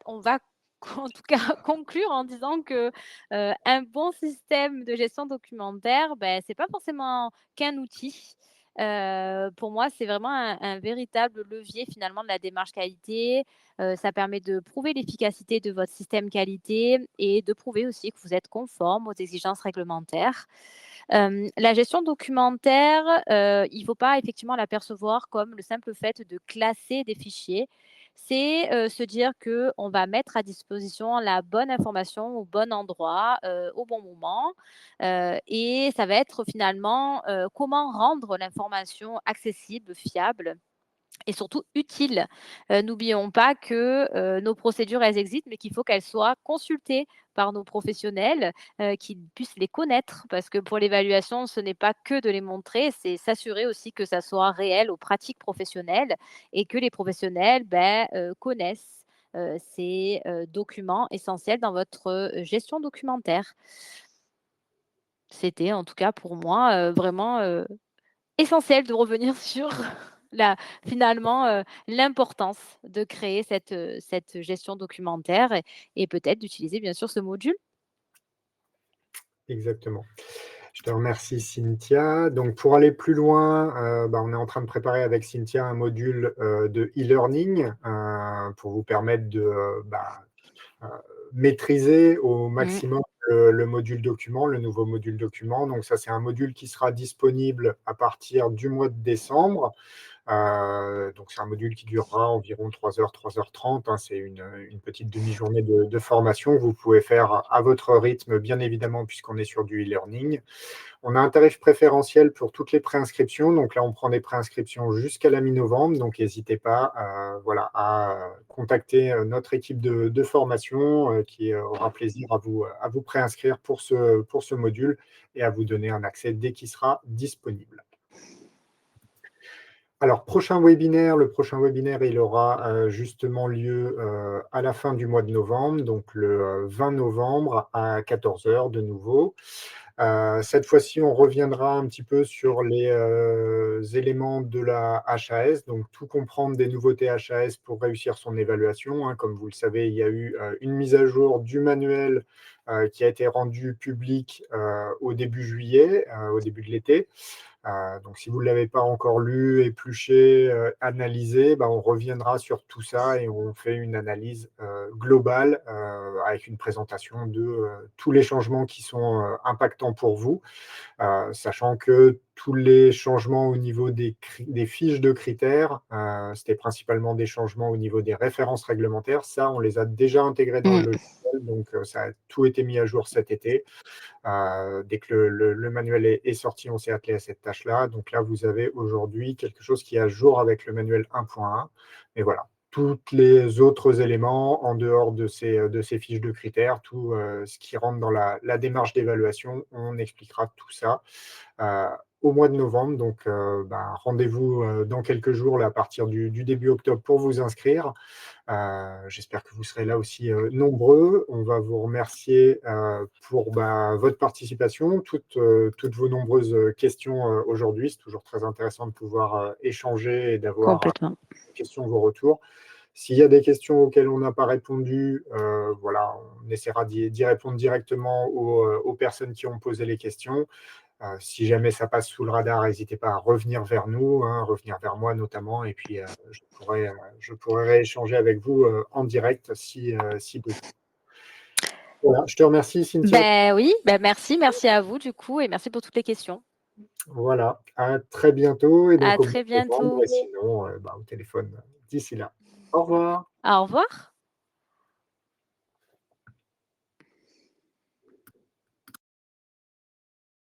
en tout cas conclure en disant que un bon système de gestion documentaire, c'est pas forcément qu'un outil. Pour moi, c'est vraiment un véritable levier finalement de la démarche qualité. Ça permet de prouver l'efficacité de votre système qualité et de prouver aussi que vous êtes conforme aux exigences réglementaires. La gestion documentaire, il ne faut pas effectivement la percevoir comme le simple fait de classer des fichiers. C'est, se dire qu'on va mettre à disposition la bonne information au bon endroit, au bon moment, et ça va être finalement, comment rendre l'information accessible, fiable et surtout utile. N'oublions pas que, nos procédures, elles existent, mais qu'il faut qu'elles soient consultées par nos professionnels, qu'ils puissent les connaître. Parce que pour l'évaluation, ce n'est pas que de les montrer, c'est s'assurer aussi que ça soit réel aux pratiques professionnelles et que les professionnels, connaissent, ces, documents essentiels dans votre, gestion documentaire. C'était en tout cas pour moi, vraiment, essentiel de revenir sur la finalement, l'importance de créer cette gestion documentaire et peut-être d'utiliser bien sûr ce module. Exactement. Je te remercie Cynthia. Donc pour aller plus loin, on est en train de préparer avec Cynthia un module de e-learning pour vous permettre de euh, maîtriser au Mmh. maximum le module document, le nouveau module document. Donc ça, c'est un module qui sera disponible à partir du mois de décembre. Donc, c'est un module qui durera environ 3 heures, 3h30. Hein. C'est une petite demi-journée de formation que vous pouvez faire à votre rythme, bien évidemment, puisqu'on est sur du e-learning. On a un tarif préférentiel pour toutes les préinscriptions. Donc là, on prend des préinscriptions jusqu'à la mi-novembre. Donc, n'hésitez pas à contacter notre équipe de formation qui aura plaisir à vous préinscrire pour ce module et à vous donner un accès dès qu'il sera disponible. Alors, le prochain webinaire, il aura justement lieu à la fin du mois de novembre, donc le 20 novembre à 14 heures de nouveau. Cette fois-ci, on reviendra un petit peu sur les éléments de la HAS, donc tout comprendre des nouveautés HAS pour réussir son évaluation. Hein. Comme vous le savez, il y a eu une mise à jour du manuel qui a été rendue publique au début juillet, au début de l'été. Donc, si vous ne l'avez pas encore lu, épluché, analysé, on reviendra sur tout ça et on fait une analyse globale avec une présentation de tous les changements qui sont impactants pour vous, sachant que tous les changements au niveau des fiches de critères, c'était principalement des changements au niveau des références réglementaires. Ça, on les a déjà intégrés dans le Mmh. logiciel, donc ça a tout été mis à jour cet été. Dès que le manuel est sorti, on s'est attelé à cette tâche-là. Donc là, vous avez aujourd'hui quelque chose qui est à jour avec le manuel 1.1. Mais voilà, tous les autres éléments en dehors de ces fiches de critères, tout ce qui rentre dans la démarche d'évaluation, on expliquera tout ça euh, au mois de novembre. Donc, rendez-vous dans quelques jours là, à partir du début octobre pour vous inscrire. J'espère que vous serez là aussi nombreux. On va vous remercier pour votre participation, toutes vos nombreuses questions aujourd'hui. C'est toujours très intéressant de pouvoir échanger et d'avoir Complètement. vos questions, vos retours. S'il y a des questions auxquelles on n'a pas répondu, voilà, on essaiera d'y répondre directement aux personnes qui ont posé les questions. Si jamais ça passe sous le radar, n'hésitez pas à revenir vers nous, hein, revenir vers moi notamment, et puis je pourrais rééchanger avec vous en direct si besoin. Voilà, je te remercie, Cynthia. Ben oui, merci à vous du coup et merci pour toutes les questions. Voilà, à très bientôt, et À donc au mois très de novembre, bientôt. et sinon, au téléphone d'ici là. Au revoir. Au revoir.